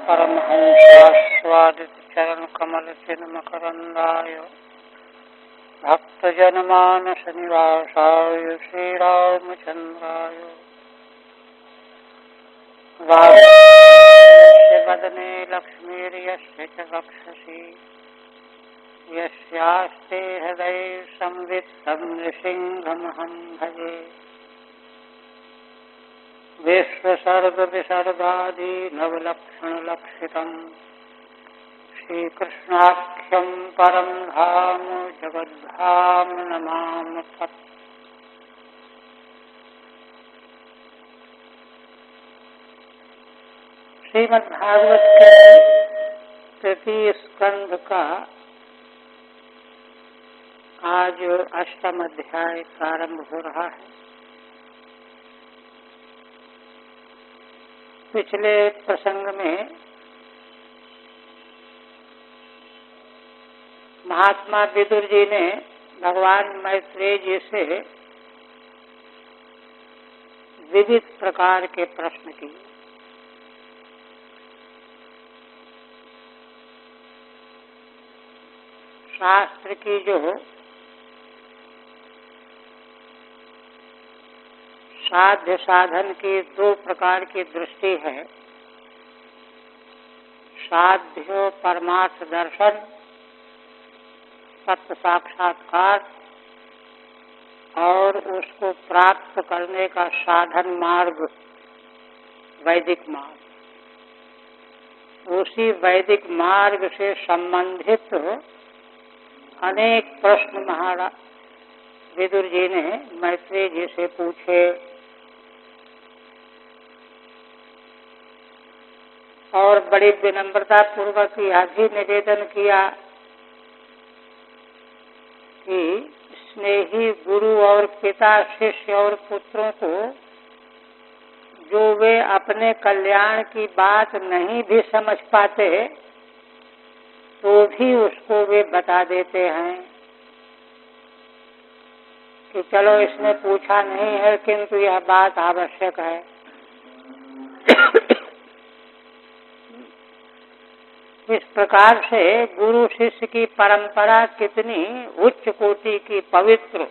परमहंसास्वादितचरणकमलचिन्मकरन्दाय भक्तजनमानसनिवासाय श्रीरामचन्द्राय वासुदेवस्य वदने लक्ष्मीर्यस्य च वक्षसि यस्यास्ते हृदये संवित्तं नृसिंहमहं भजे। विश्वसर्गविसर्गादि नवलक्षणलक्षितम् श्रीकृष्णाख्यं परं धाम जगद्धाम नमामि तत्। श्रीमद्भागवत के तृतीय स्कंध का आज अष्टम अध्याय प्रारंभ हो रहा है। पिछले प्रसंग में महात्मा विदुर जी ने भगवान मैत्रेय जी से विविध प्रकार के प्रश्न किए। शास्त्र की जो साध्य साधन की दो प्रकार की दृष्टि है, साध्य परमार्थ दर्शन सत्य साक्षात्कार और उसको प्राप्त करने का साधन मार्ग वैदिक मार्ग, उसी वैदिक मार्ग से संबंधित अनेक प्रश्न महाराज विदुर जी ने मैत्रेय जी से पूछे और बड़ी विनम्रता पूर्वक यह भी निवेदन किया कि स्नेही गुरु और पिता शिष्य और पुत्रों को जो वे अपने कल्याण की बात नहीं भी समझ पाते तो भी उसको वे बता देते हैं कि चलो इसने पूछा नहीं है किंतु यह बात आवश्यक है। इस प्रकार से गुरु शिष्य की परंपरा कितनी उच्च कोटि की पवित्र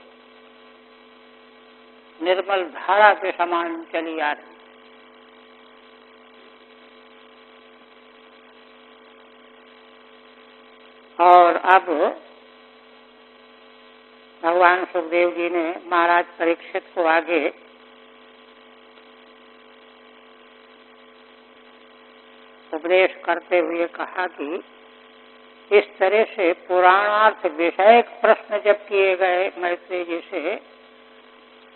निर्मल धारा के समान चली आ रही। और अब भगवान सुखदेव जी ने महाराज परीक्षित को आगे उपदेश करते हुए कहा कि इस तरह से पुराणार्थ विषयक प्रश्न जब किए गए मैत्रेय जी से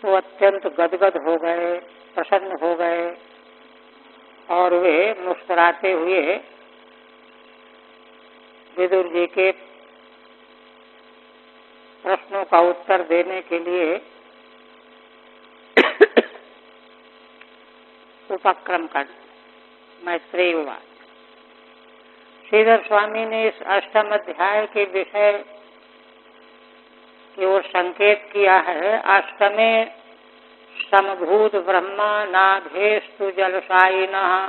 तो अत्यंत गदगद हो गए, प्रसन्न हो गए और वे मुस्कुराते हुए विदुर जी के प्रश्नों का उत्तर देने के लिए उपक्रम कर मैत्रेयवाद। श्रीधर स्वामी ने इस अष्टम अध्याय के विषय की ओर संकेत किया है। अष्टमे समभूत ब्रह्मा नाभेस्तु जलसायिनः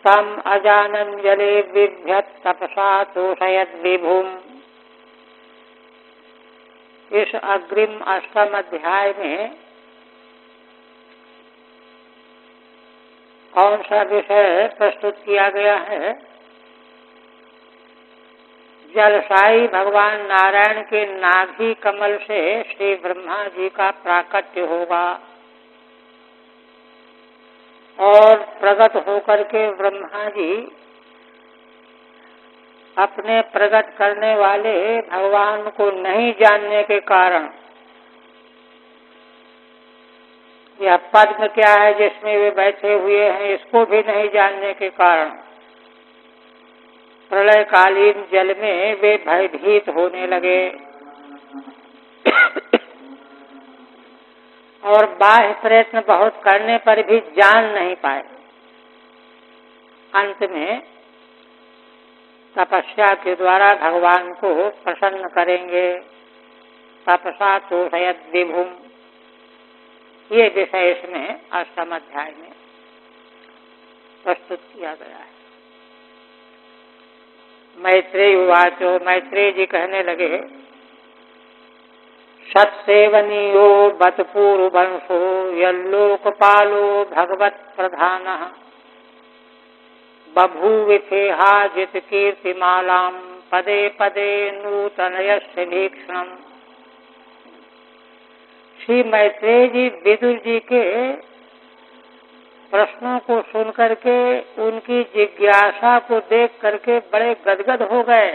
तम अजानन् जले बिभ्यत् तपसा तोषयद् विभुम्। इस अग्रिम अष्टम अध्याय में कौन सा विषय प्रस्तुत किया गया है? जलसाई भगवान नारायण के नाभि कमल से श्री ब्रह्मा जी का प्राकट्य होगा और प्रगट होकर के ब्रह्मा जी अपने प्रकट करने वाले भगवान को नहीं जानने के कारण, यह पद्म क्या है जिसमें वे बैठे हुए हैं इसको भी नहीं जानने के कारण प्रलयकालीन जल में वे भयभीत होने लगे और बाह्य प्रयत्न बहुत करने पर भी जान नहीं पाए। अंत में तपस्या के द्वारा भगवान को प्रसन्न करेंगे। तपसा तोषयद् विभुम्, ये विषय इसमें अष्टम अध्याय में प्रस्तुत किया गया है। मैत्रेय उवाचो, मैत्रेय जी कहने लगे, सत्सेवनीयो बत पूर्व वंशो यल्लोकपालो भगवत प्रधानः बभूविथेहा जित कीर्तिमालाम पदे पदे नूतनयस्य भीक्षणम्। श्री मैत्रेय जी विदुर जी के प्रश्नों को सुन करके, उनकी जिज्ञासा को देख करके बड़े गदगद हो गए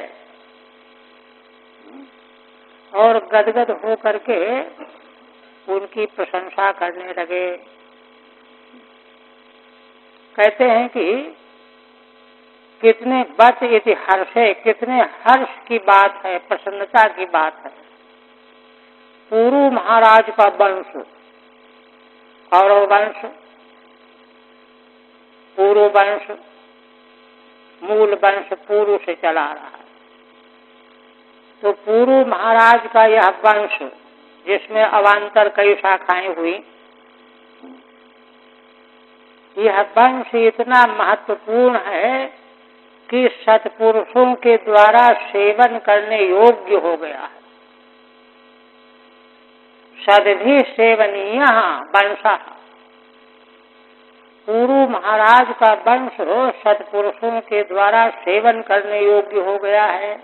और गदगद हो करके उनकी प्रशंसा करने लगे। कहते हैं कि कितने बत इति हर्षे, कितने हर्ष की बात है, प्रसन्नता की बात है। पुरु महाराज का वंश, कौरव वंश, पूर्व वंश, मूल वंश पूर्व से चला रहा है। तो पूर्व महाराज का यह वंश, जिसमें अवान्तर कई शाखाएं हुई, यह वंश इतना महत्वपूर्ण है कि सत्पुरुषों के द्वारा सेवन करने योग्य हो गया है। सदभि सेवनीय वंश, पूर्व महाराज का वंश सत्पुरुषों के द्वारा सेवन करने योग्य हो गया है,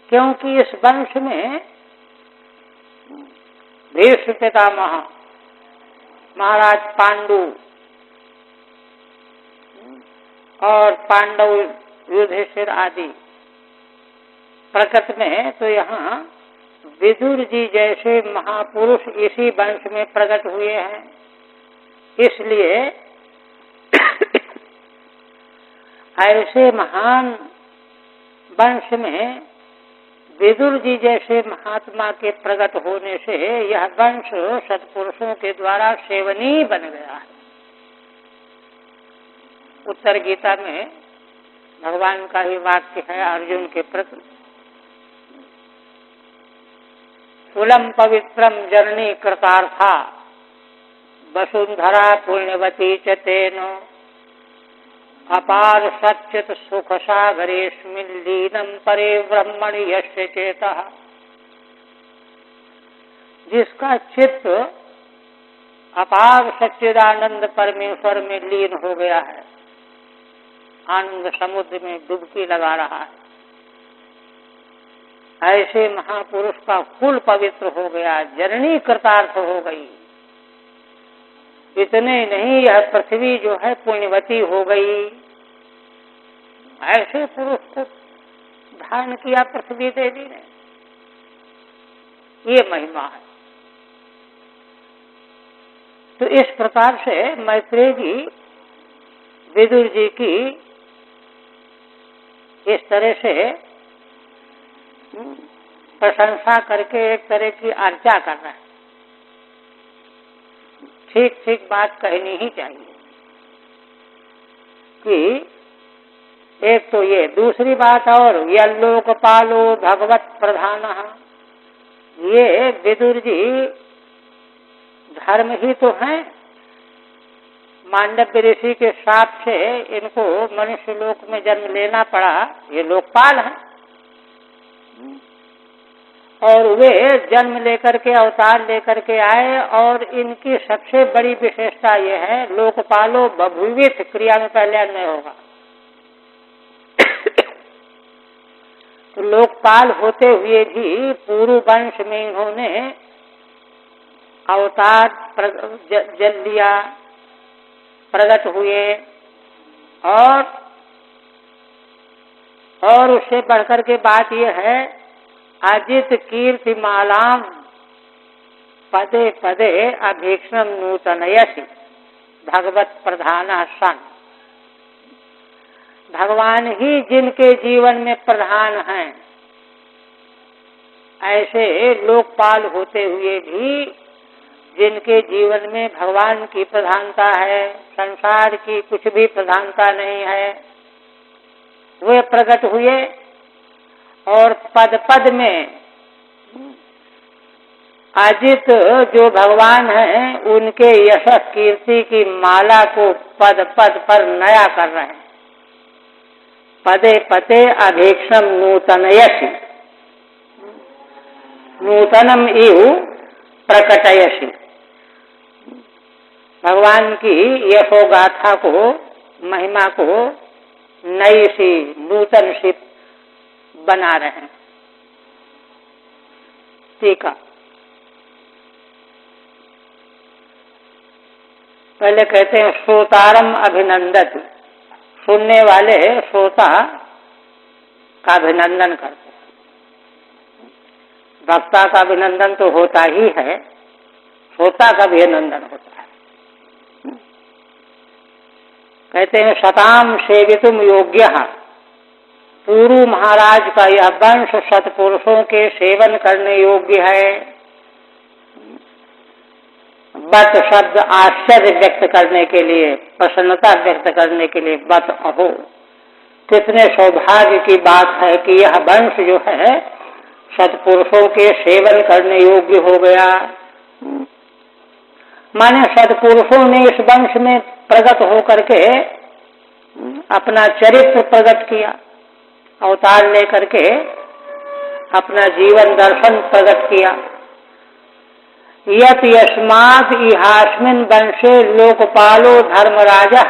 क्योंकि इस वंश में भीष्म पितामह, महाराज पांडु और पांडव युधिष्ठिर आदि प्रकृति में, तो यहाँ विदुर जी जैसे महापुरुष इसी वंश में प्रकट हुए हैं। इसलिए ऐसे महान वंश में विदुर जी जैसे महात्मा के प्रकट होने से यह वंश सत्पुरुषों के द्वारा सेवनीय बन गया है। उत्तर गीता में भगवान का ही वाक्य है अर्जुन के प्रति, कुलम पवित्रम जननी कृतार्था वसुंधरा पुण्यवती च तेन अपार सच्चित सुख सागरेस्मिन लीनम परे ब्रह्मणि यस्य चेतः। जिसका चित्त अपार सच्चिदानंद परमेश्वर में लीन हो गया है, आनंद समुद्र में डुबकी लगा रहा है, ऐसे महापुरुष का कुल पवित्र हो गया, जननी कृतार्थ हो गई। इतने नहीं, यह पृथ्वी जो है पुण्यवती हो गई। ऐसे पुरुष को धारण किया पृथ्वी देवी ने, ये महिमा है। तो इस प्रकार से मैत्रेय जी विदुर जी की इस तरह से प्रशंसा करके एक तरह की अर्चा कर रहे हैं। ठीक ठीक बात कहनी ही चाहिए कि एक तो ये, दूसरी बात और, यल्लोकपालो भगवत प्रधानः, ये विदुर जी धर्म ही तो हैं। मांडव्य ऋषि के शाप से इनको मनुष्य लोक में जन्म लेना पड़ा, ये लोकपाल हैं। और वे जन्म लेकर के, अवतार लेकर के आए, और इनकी सबसे बड़ी विशेषता यह है, लोकपालो बभूवित, क्रिया में पहले अन्वय होगा। तो लोकपाल होते हुए भी पूर्व वंश में इन्होंने अवतार जल लिया, प्रकट हुए, और उससे बढ़कर के बात यह है, अजित कीर्तिमालाम पदे पदे अभीक्षण नूतनयसि भगवत प्रधान सन। भगवान ही जिनके जीवन में प्रधान हैं, ऐसे लोकपाल होते हुए भी जिनके जीवन में भगवान की प्रधानता है, संसार की कुछ भी प्रधानता नहीं है, वे प्रकट हुए। और पद पद में अजित जो भगवान हैं उनके यश कीर्ति की माला को पद पद पर नया कर रहे हैं। पदे पते अभीक्षम नूतनयसि, नूतनम इव प्रकटयसि। भगवान की यशोगाथा को, महिमा को नई सी, नूतन सी बना रहे हैं। टीका पहले कहते हैं श्रोतारम अभिनंदत, सुनने वाले श्रोता का अभिनंदन करते हैं। वक्ता का अभिनंदन तो होता ही है, श्रोता का भी अभिनंदन होता है। कहते हैं शताम सेवितुम योग्य, पूर्व महाराज का यह वंश सत्पुरुषों के सेवन करने योग्य है। बत शब्द आश्चर्य व्यक्त करने के लिए, प्रसन्नता व्यक्त करने के लिए बत अहो, कितने सौभाग्य की बात है कि यह वंश जो है सत्पुरुषों के सेवन करने योग्य हो गया। माने सत्पुरुषों ने इस वंश में प्रकट होकर के अपना चरित्र प्रकट किया, अवतार लेकर के अपना जीवन दर्शन प्रकट किया। यत यस्मात् इहास्मिन् वंशे लोकपालो धर्मराजा,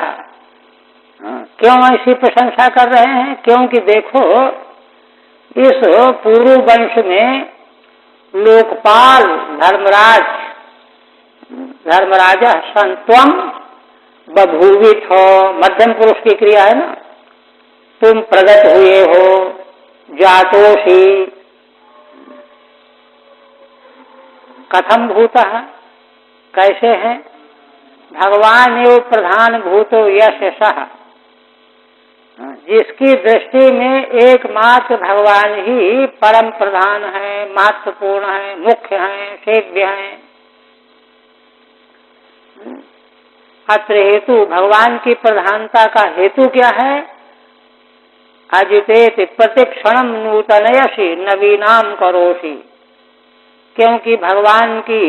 क्यों ऐसी प्रशंसा कर रहे हैं? क्योंकि देखो इस पूर्व वंश में लोकपाल धर्मराज, धर्मराजा संत्वम बभूवित हो, मध्यम पुरुष की क्रिया है ना, तुम प्रकट हुए हो, जातोषी, कथम भूतः, कैसे हैं? भगवान एवं प्रधान भूतो यशः, जिसकी दृष्टि में एकमात्र भगवान ही परम प्रधान है, महत्वपूर्ण है, मुख्य है, सेव्य है। अत्र हेतु, भगवान की प्रधानता का हेतु क्या है? अजितेति प्रतिक्षणम नूतनयसि नवीनाम करोषि, क्योंकि भगवान की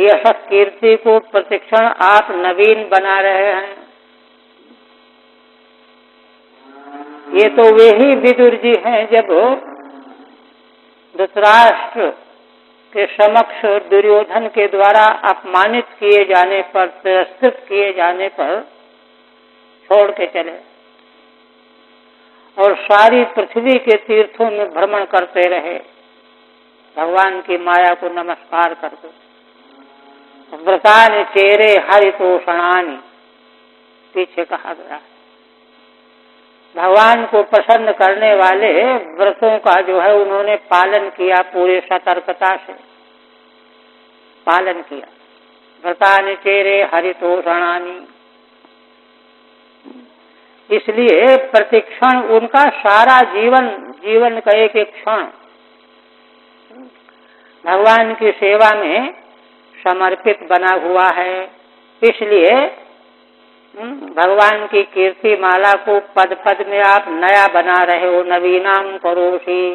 यश कीर्ति को प्रतिक्षण आप नवीन बना रहे हैं। ये तो वे ही विदुर जी हैं जब धृतराष्ट्र के समक्ष दुर्योधन के द्वारा अपमानित किए जाने पर, तिरस्कृत किए जाने पर छोड़ के चले और सारी पृथ्वी के तीर्थों में भ्रमण करते रहे, भगवान की माया को नमस्कार करते। व्रतानि चेरे हरितोषणानि, पीछे कहा गया। भगवान को प्रसन्न करने वाले व्रतों का जो है उन्होंने पालन किया, पूरे सतर्कता से पालन किया। व्रतानि चेरे हरितोषणानि, इसलिए प्रतिक्षण उनका सारा जीवन, जीवन का एक एक क्षण भगवान की सेवा में समर्पित बना हुआ है। इसलिए भगवान की कीर्ति माला को पद पद में आप नया बना रहे हो, नवीनाम करोषि।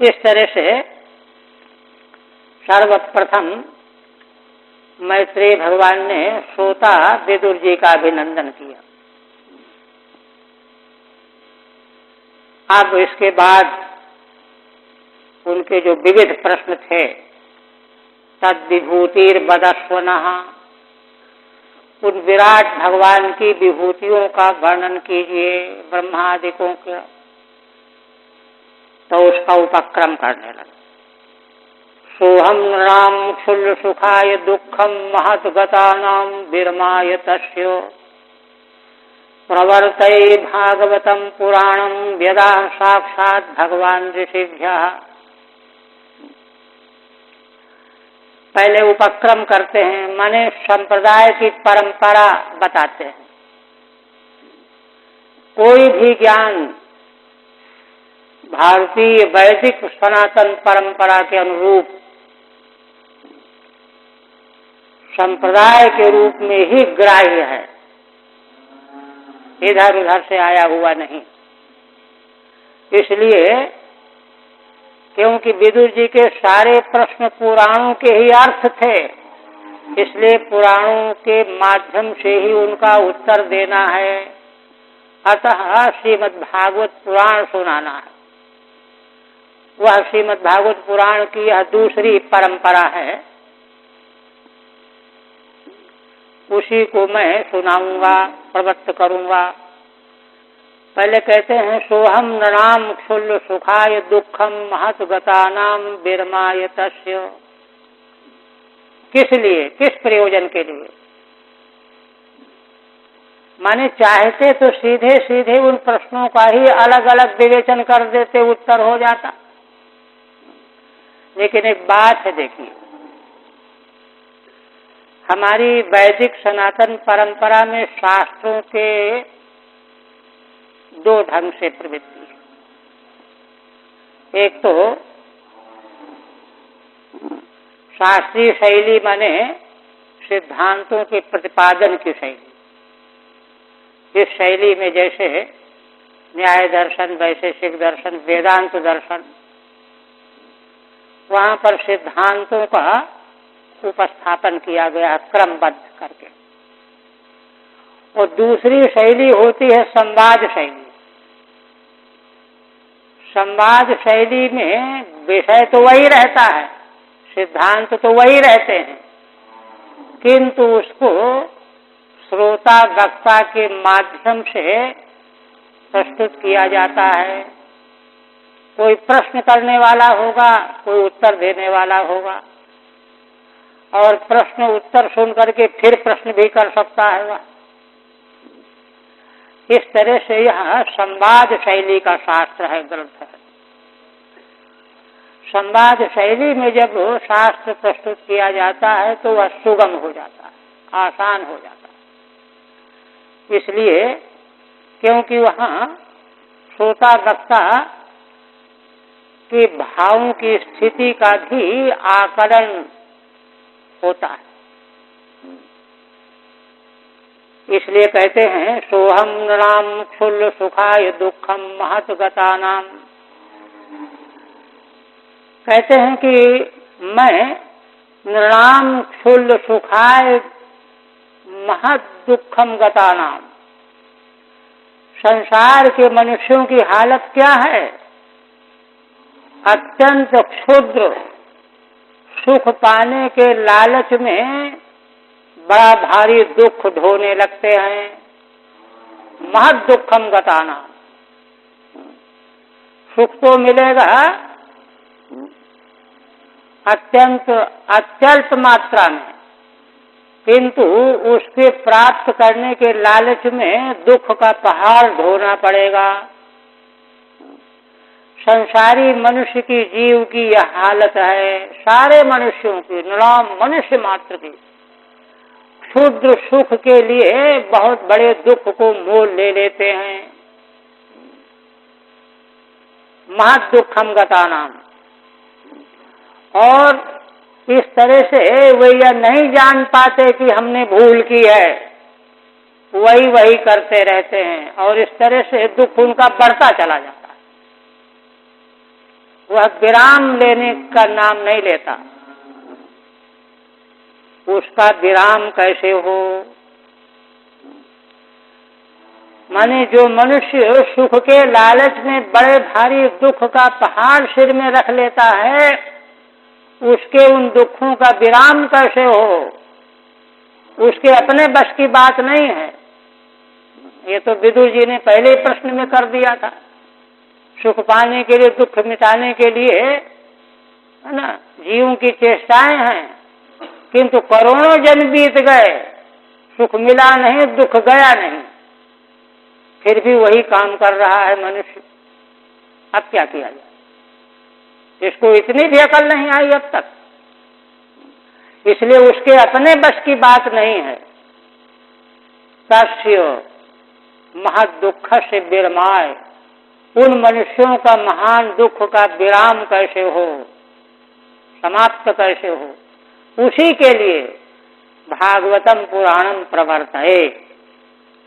इस तरह से सर्वप्रथम मैत्रेय भगवान ने श्रोता विदुर जी का अभिनंदन किया। अब इसके बाद उनके जो विविध प्रश्न थे, तद विभूतिर बदस्वनः, उन विराट भगवान की विभूतियों का वर्णन कीजिए, ब्रह्मादिकों का। तो उसका उपक्रम करने लगे। सोहम नृणाम क्षुल्ल सुखाय दुखम महत गतानाम विरमाय तस्य, प्रवर्तय भागवतम पुराणम व्यदा साक्षात भगवान ऋषिभ्यः। पहले उपक्रम करते हैं, माने संप्रदाय की परंपरा बताते हैं। कोई भी ज्ञान भारतीय वैदिक सनातन परंपरा के अनुरूप संप्रदाय के रूप में ही ग्राह्य है, इधर उधर से आया हुआ नहीं। इसलिए क्योंकि विदुर जी के सारे प्रश्न पुराणों के ही अर्थ थे, इसलिए पुराणों के माध्यम से ही उनका उत्तर देना है। अतः श्रीमद् भागवत पुराण सुनाना है। वह श्रीमद् भागवत पुराण की यह दूसरी परंपरा है, उसी को मैं सुनाऊंगा, प्रवृत्त करूंगा। पहले कहते हैं सोहम नृणाम क्षुल्ल सुखाय दुखम महत गतानाम विरमाय तस्य। किस लिए, किस प्रयोजन के लिए? माने चाहते तो सीधे सीधे उन प्रश्नों का ही अलग अलग विवेचन कर देते, उत्तर हो जाता। लेकिन एक बात है, देखिए, हमारी वैदिक सनातन परंपरा में शास्त्रों के दो ढंग से प्रवृत्ति है। एक तो शास्त्रीय शैली माने सिद्धांतों के प्रतिपादन की शैली। इस शैली में जैसे न्याय दर्शन, वैशेषिक दर्शन, वेदांत दर्शन, वहां पर सिद्धांतों का उपस्थापन किया गया क्रमबद्ध करके। और दूसरी शैली होती है संवाद शैली। संवाद शैली में विषय तो वही रहता है, सिद्धांत तो वही रहते हैं, किंतु उसको श्रोता वक्ता के माध्यम से प्रस्तुत किया जाता है। कोई प्रश्न करने वाला होगा, कोई उत्तर देने वाला होगा, और प्रश्न उत्तर सुन करके फिर प्रश्न भी कर सकता है वह। इस तरह से यह संवाद शैली का शास्त्र है, ग्रंथ है। संवाद शैली में जब शास्त्र प्रस्तुत किया जाता है तो वह सुगम हो जाता है, आसान हो जाता है। इसलिए क्योंकि वहाँ श्रोता वक्ता के भावों की स्थिति का भी आकलन होता है। इसलिए कहते हैं सोहम नृणाम क्षुल्ल सुखाय दुखम महत गतानाम। कहते हैं कि मैं नृणाम क्षुल्ल सुखाय महत दुखम गतानाम, संसार के मनुष्यों की हालत क्या है? अत्यंत क्षुद्र सुख पाने के लालच में बड़ा भारी दुख ढोने लगते हैं। महत दुखम गताना, सुख तो मिलेगा अत्यंत अत्यल्प मात्रा में, किंतु उसके प्राप्त करने के लालच में दुख का पहाड़ ढोना पड़ेगा। संसारी मनुष्य की, जीव की यह हालत है, सारे मनुष्यों की, नृणाम मनुष्य मात्र की। क्षुद्र सुख के लिए बहुत बड़े दुख को मोल ले लेते हैं। महत दुखम गतानाम। और इस तरह से वे यह नहीं जान पाते कि हमने भूल की है, वही वही करते रहते हैं, और इस तरह से दुख उनका बढ़ता चला जाता है। वह विराम लेने का नाम नहीं लेता। उसका विराम कैसे हो? माने जो मनुष्य सुख के लालच में बड़े भारी दुख का पहाड़ सिर में रख लेता है, उसके उन दुखों का विराम कैसे हो? उसके अपने बस की बात नहीं है। ये तो विदुर जी ने पहले प्रश्न में कर दिया था। सुख पाने के लिए, दुख मिटाने के लिए, है ना, जीवों की चेष्टाएं हैं, किंतु करोड़ों जन्म बीत गए, सुख मिला नहीं, दुख गया नहीं, फिर भी वही काम कर रहा है मनुष्य। अब क्या किया जाए? इसको इतनी भी अकल नहीं आई अब तक, इसलिए उसके अपने बस की बात नहीं है। तस्य महद दुख से विरमाय, उन मनुष्यों का महान दुख का विराम कैसे हो, समाप्त कैसे हो, उसी के लिए भागवतम पुराणम प्रवर्तये,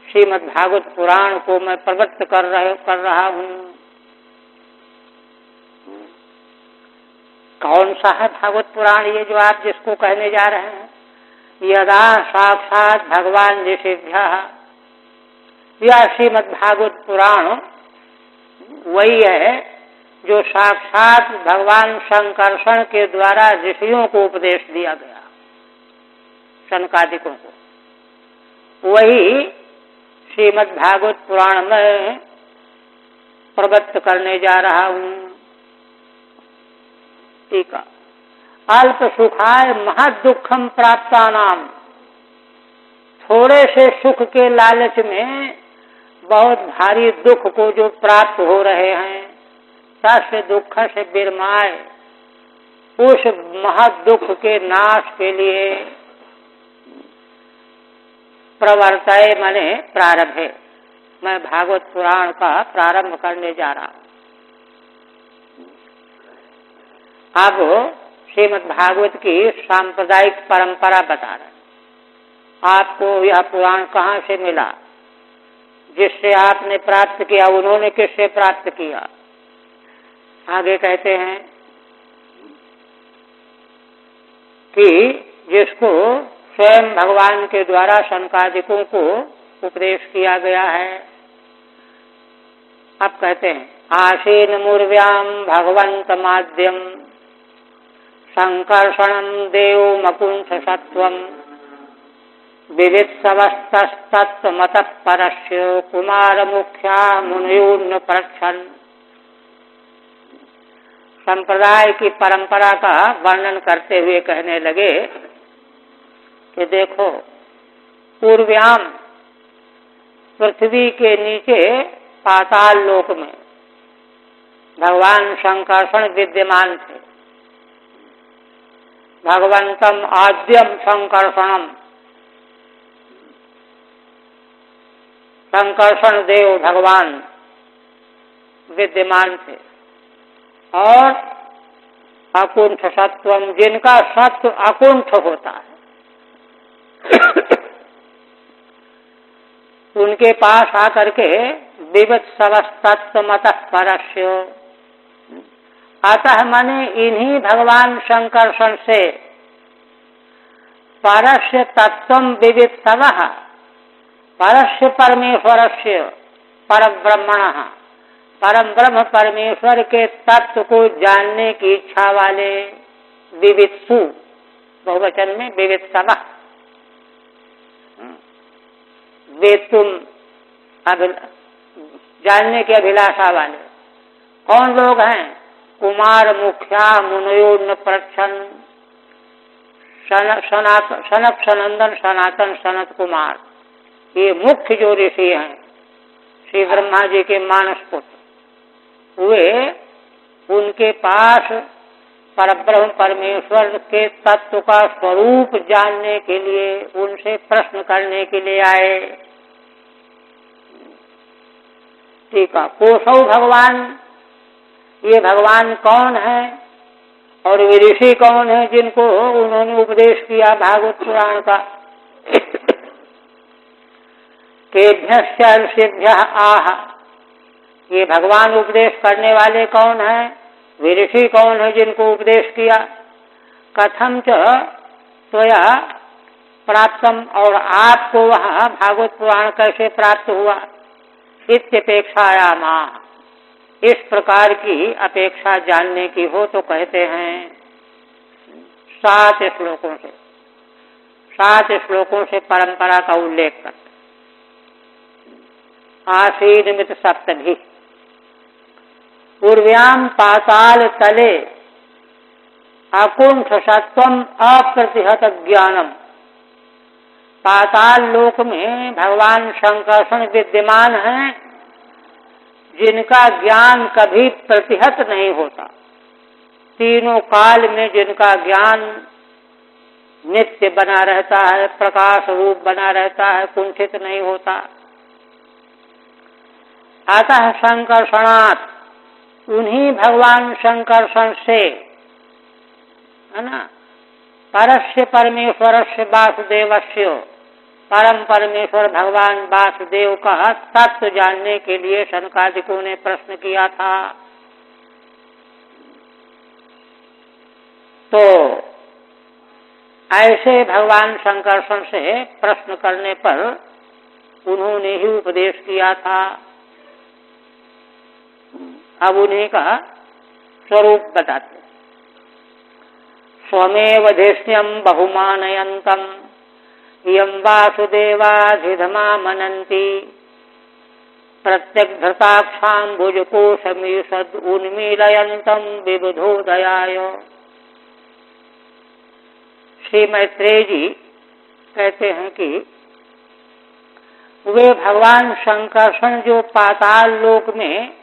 श्रीमद् भागवत पुराण को मैं प्रवृत्त कर रहा हूँ। कौन सा है भागवत पुराण ये जो आप जिसको कहने जा रहे हैं? यदा साक्षात भगवान ऋषिभ्यः, यह श्रीमद् भागवत पुराण वही है जो साक्षात भगवान शंकरषण के द्वारा ऋषियों को उपदेश दिया गया, शनकादिकों को। वही श्रीमद् भागवत पुराण में प्रवृत्त करने जा रहा हूं। ठीक है। अल्प सुखाय महद दुखम प्राप्तानाम, थोड़े से सुख के लालच में बहुत भारी दुख को जो प्राप्त हो रहे हैं, तस्य दुख से विरमाय, उस महद दुख के नाश के लिए प्रवर्तय माने प्रारंभ है। मैं भागवत पुराण का प्रारंभ करने जा रहा हूं। अब श्रीमद् भागवत की सांप्रदायिक परंपरा बता रहे हैं। आपको यह पुराण कहाँ से मिला, जिससे आपने प्राप्त किया, उन्होंने किससे प्राप्त किया? आगे कहते हैं कि जिसको स्वयं भगवान के द्वारा शनकादिकों को उपदेश किया गया है। अब कहते हैं आसीन मूर्व्याम भगवंत माध्यम संकर्षणम देव मकुंठ सत्वम विवित्सवस्तस्तत्व मत परस्य कुमार मुख्या मुनयोन प्रक्षण। संप्रदाय की परंपरा का वर्णन करते हुए कहने लगे कि देखो, पूर्व्याम पृथ्वी के नीचे पाताल लोक में भगवान शंकरषण विद्यमान थे। भगवंतम आद्यम शंकरषणम, शंकरषण देव भगवान विद्यमान थे। और अकुंठ सत्वम, जिनका सत्व अकुंठ होता है, उनके पास आकर के विवित्सवस्तत्व मत परस्य, अतः माने इन्हीं भगवान शंकरषण से परस्य तत्वम विवित्सवः, परस्य परमेश्वरस्य परब्रह्मणः, परम ब्रह्म परमेश्वर के तत्व को जानने की इच्छा वाले, विवित्सु बहुवचन में विवित्सवः, वेतुम जानने के अभिलाषा वाले कौन लोग हैं? कुमार मुख्या मुनयोन प्रक्षण, सनक सनंदन सनातन सनत कुमार, ये मुख्य जो ऋषि हैं श्री ब्रह्मा जी के मानस पुत्र, वे उनके पास परब्रह्म परमेश्वर के तत्व का स्वरूप जानने के लिए, उनसे प्रश्न करने के लिए आए। ठीक है। कोसौ भगवान, ये भगवान कौन है और वे ऋषि कौन है जिनको उन्होंने उपदेश किया भागवत पुराण का? केभ्यश्च ऋषिभ्यः आह, ये भगवान उपदेश करने वाले कौन है? वे ऋषि कौन है जिनको उपदेश किया? कथम च त्वया प्राप्तम, और आपको वह भागवत पुराण कैसे प्राप्त हुआ? इत्यपेक्षायामा, इस प्रकार की अपेक्षा जानने की हो तो कहते हैं 7 श्लोकों से, 7 श्लोकों से परंपरा का उल्लेख करते। आसीनमित सप्तभी, पूर्व्याम पाताल तले अकुंठ सत्वम अप्रतिहत ज्ञानम, पाताल लोक में भगवान शंकरषण विद्यमान हैं, जिनका ज्ञान कभी प्रतिहत नहीं होता, तीनों काल में जिनका ज्ञान नित्य बना रहता है, प्रकाश रूप बना रहता है, कुंठित नहीं होता। अतः शंकरषणात्, उन्हीं भगवान शंकरषण से, है ना, परस्य परमेश्वरस्य वासुदेवस्य, परम परमेश्वर भगवान वासुदेव का तत्व जानने के लिए शनकादिकों ने प्रश्न किया था। तो ऐसे भगवान शंकरसन से प्रश्न करने पर उन्होंने ही उपदेश किया था। अब उन्हीं का स्वरूप बताते। स्वमेव धीष्ण्यम बहुमानयन्तम यम वासुदेवाधिधमा मनन्ति प्रत्यग्धृताक्षाम्बुजकोशमीषद् उन्मीलयन्तम विबुधोदयाय। श्री मैत्रेय जी कहते हैं कि वे भगवान शंकरसन जो पाताल लोक में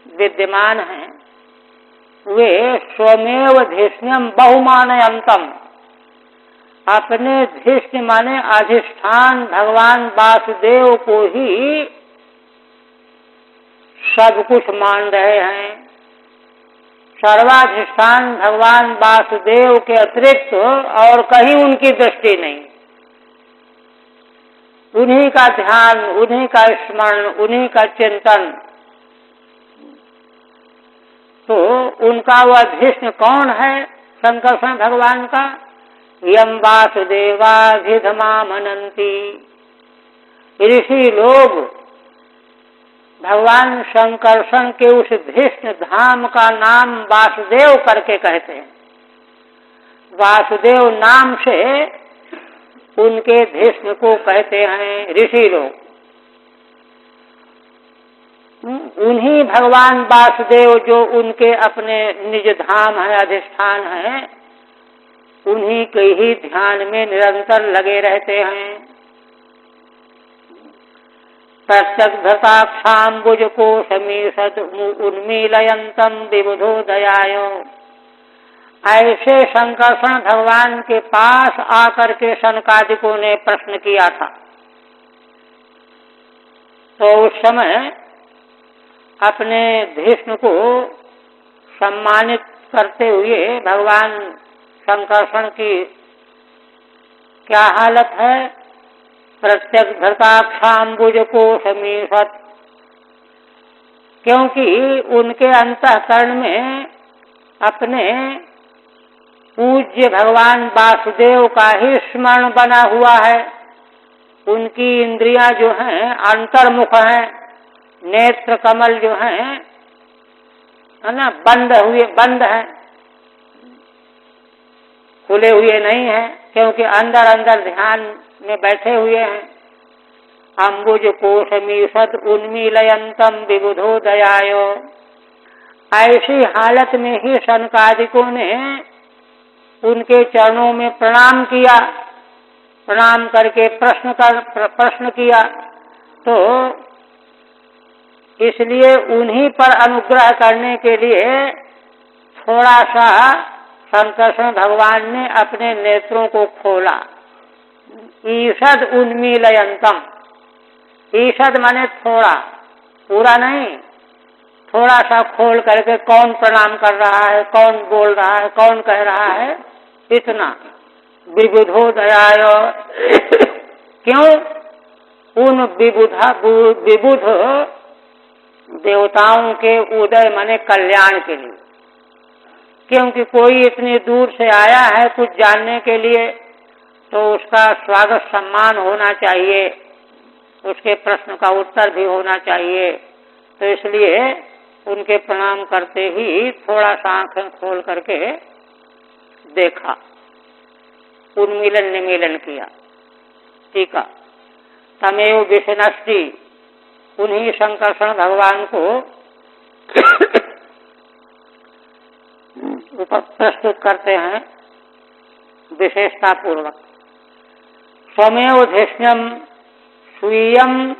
विद्यमान हैं, वे स्वमेव धीष्ण्यम बहुमानयन्तम, अपने धीष्ण माने अधिष्ठान भगवान वासुदेव को ही सब कुछ मान रहे हैं। सर्वाधिष्ठान भगवान वासुदेव के अतिरिक्त और कहीं उनकी दृष्टि नहीं। उन्हीं का ध्यान, उन्हीं का स्मरण, उन्हीं का चिंतन। तो उनका वह धीष्ण कौन है शंकरसन भगवान का? यम वासुदेवाधिधमा मनन्ति। ऋषि लोग भगवान शंकरसन के उस भीष्म धाम का नाम वासुदेव करके कहते हैं। वासुदेव नाम से उनके भीष्म को कहते हैं ऋषि लोग। उन्हीं भगवान वासुदेव जो उनके अपने निज धाम है, अधिष्ठान है, उन्हीं के ही ध्यान में निरंतर लगे रहते हैं। प्रत्यग्धताक्षाम्बुजकोशमीषद् उन्मीलयन्तम विबुधोदयाय। ऐसे शंकरसन भगवान के पास आकर के सनकादिकों ने प्रश्न किया था। तो उस समय अपने भीष्म को सम्मानित करते हुए भगवान शंकरसन की क्या हालत है? प्रत्यग्धताक्षाम्बुजकोशमीषद्, क्योंकि उनके अंतःकरण में अपने पूज्य भगवान वासुदेव का ही स्मरण बना हुआ है। उनकी इंद्रियां जो हैं अंतर्मुख हैं, नेत्र कमल जो हैं है ना बंद हैं, खुले हुए नहीं हैं, क्योंकि अंदर अंदर ध्यान में बैठे हुए हैं। अम्बुज कोशमीषद् उन्मीलयन्तम विबुधोदयाय। ऐसी हालत में ही सनकादिकों ने उनके चरणों में प्रणाम किया। प्रणाम करके प्रश्न किया। तो इसलिए उन्हीं पर अनुग्रह करने के लिए थोड़ा सा शंकरसन भगवान ने अपने नेत्रों को खोला। ईषद उन्मीलयन्तम, ईषद माने थोड़ा, पूरा नहीं, थोड़ा सा खोल करके कौन प्रणाम कर रहा है, कौन बोल रहा है, कौन कह रहा है, इतना। विबुधोदयाय, क्यों? उन विबुध देवताओं के उदय माने कल्याण के लिए। क्योंकि कोई इतनी दूर से आया है कुछ जानने के लिए, तो उसका स्वागत सम्मान होना चाहिए, उसके प्रश्न का उत्तर भी होना चाहिए। तो इसलिए उनके प्रणाम करते ही थोड़ा सा आंखें खोल करके देखा, उन्मीलन निमीलन किया। ठीक है। तमेव विष्णष्टि, उन्हीं शंकरसन भगवान को प्रस्तुत करते हैं विशेषता पूर्वक। स्वमेव धीष्ण्यम स्वीयम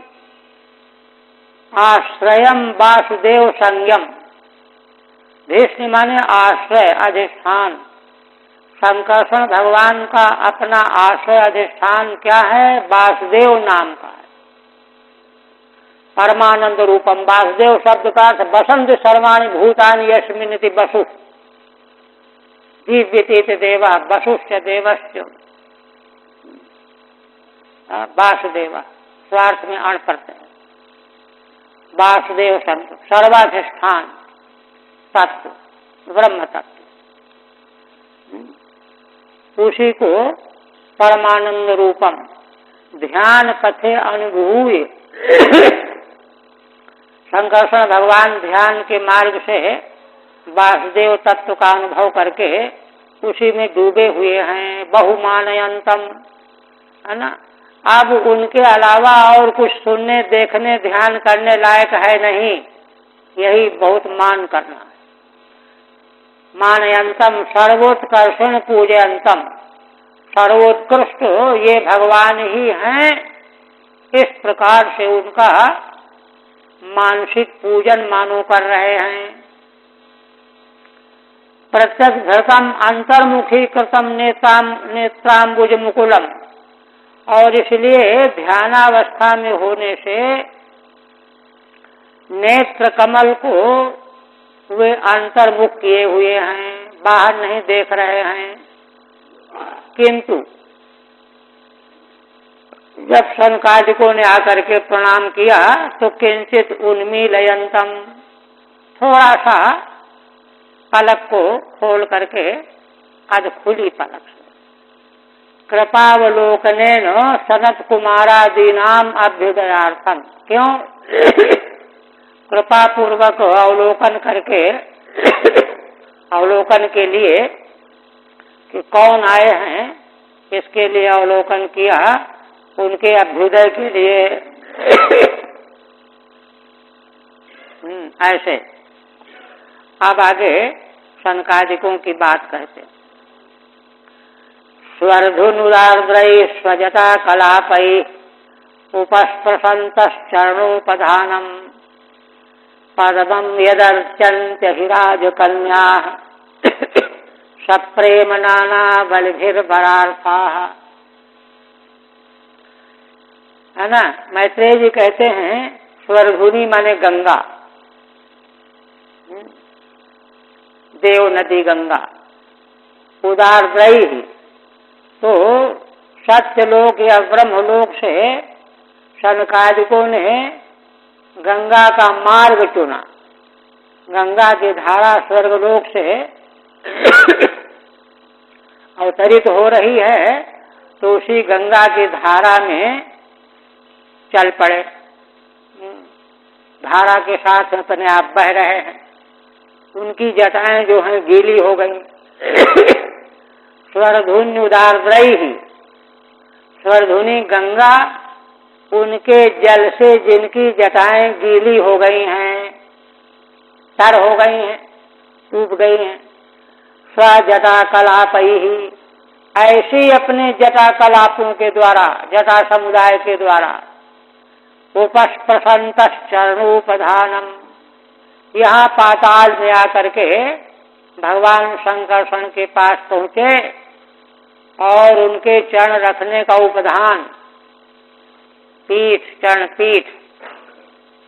आश्रयम वासुदेव संयम। धीष्ण्य माने आश्रय, अधिष्ठान। शंकरसन भगवान का अपना आश्रय अधिष्ठान क्या है? वासुदेव नाम का है। परमानंद रूपम, वासुदेव शब्द का अर्थ बसंत सर्वाणि भूतानि यस्मिन्निति वसु दिव्यतीत देवा वसुश्च देवश्च। वासुदेव स्वार्थ में अण पड़ते हैं। वासुदेव शब्द सर्वाधिष्ठान तत्व, ब्रह्म तत्व। उसी को परमानंद रूपम ध्यान पथे अनुभूय संकर्षण भगवान ध्यान के मार्ग से वासुदेव तत्व का अनुभव करके उसी में डूबे हुए हैं। बहुमानयंतम, है ना। अब उनके अलावा और कुछ सुनने, देखने, ध्यान करने लायक है नहीं, यही बहुत मान करना। मानयंतम सर्वोत्कर्षण पूजयंतम, सर्वोत्कृष्ट ये भगवान ही हैं, इस प्रकार से उनका मानसिक पूजन मानो कर रहे हैं। प्रत्यक्ष घृतम अंतर्मुखी कृतम नेत्राम्बुज मुकुलम, और इसलिए ध्यानावस्था में होने से नेत्र कमल को वे अंतर्मुख किए हुए हैं, बाहर नहीं देख रहे हैं। किंतु जब सनकादिकों ने आकर के प्रणाम किया तो किंचित उन्मीलयंतम, थोड़ा सा पलक को खोल करके अध खुली पलक से कृपावलोकनेन सनत कुमारादीनाम अभ्युदयार्थम, क्यों? कृपा पूर्वक अवलोकन करके, अवलोकन के लिए कि कौन आए हैं इसके लिए अवलोकन किया, उनके अभ्युदय के लिए। ऐसे अब आगे सनकादिकों की बात कहते। स्वर्धुनुदार्द्रै स्वजता कलापै उपस्पृशन्तश्चरणोपधानम् पदमं यदर्चन्त्य हिराजकन्याः सप्रेम नाना बलिभिर्बरार्थाः। है ना। मैत्रेय जी कहते हैं स्वर्धुनी माने गंगा, देव नदी गंगा। उदारद्रयी तो सत्यलोक या ब्रह्मलोक से सनकादिकों ने गंगा का मार्ग चुना। गंगा की धारा स्वर्गलोक से अवतरित हो रही है तो उसी गंगा की धारा में चल पड़े, धारा के साथ अपने आप बह रहे हैं। उनकी जटाएं जो हैं गीली हो गई। स्वर्धुनी उदारद्रयी, स्वर्धुनी गंगा उनके जल से जिनकी जटाएं गीली हो गई हैं, तर हो गई हैं, टूट गई हैं। स्वजटा कलापई, ऐसी अपने जटा कलापों के द्वारा, जटा समुदाय के द्वारा उपस्पृशंत चरणोपधानम, यहाँ पाताल में आकर के भगवान शंकरषण के पास पहुँचे और उनके चरण रखने का उपधान, पीठ, चरण पीठ,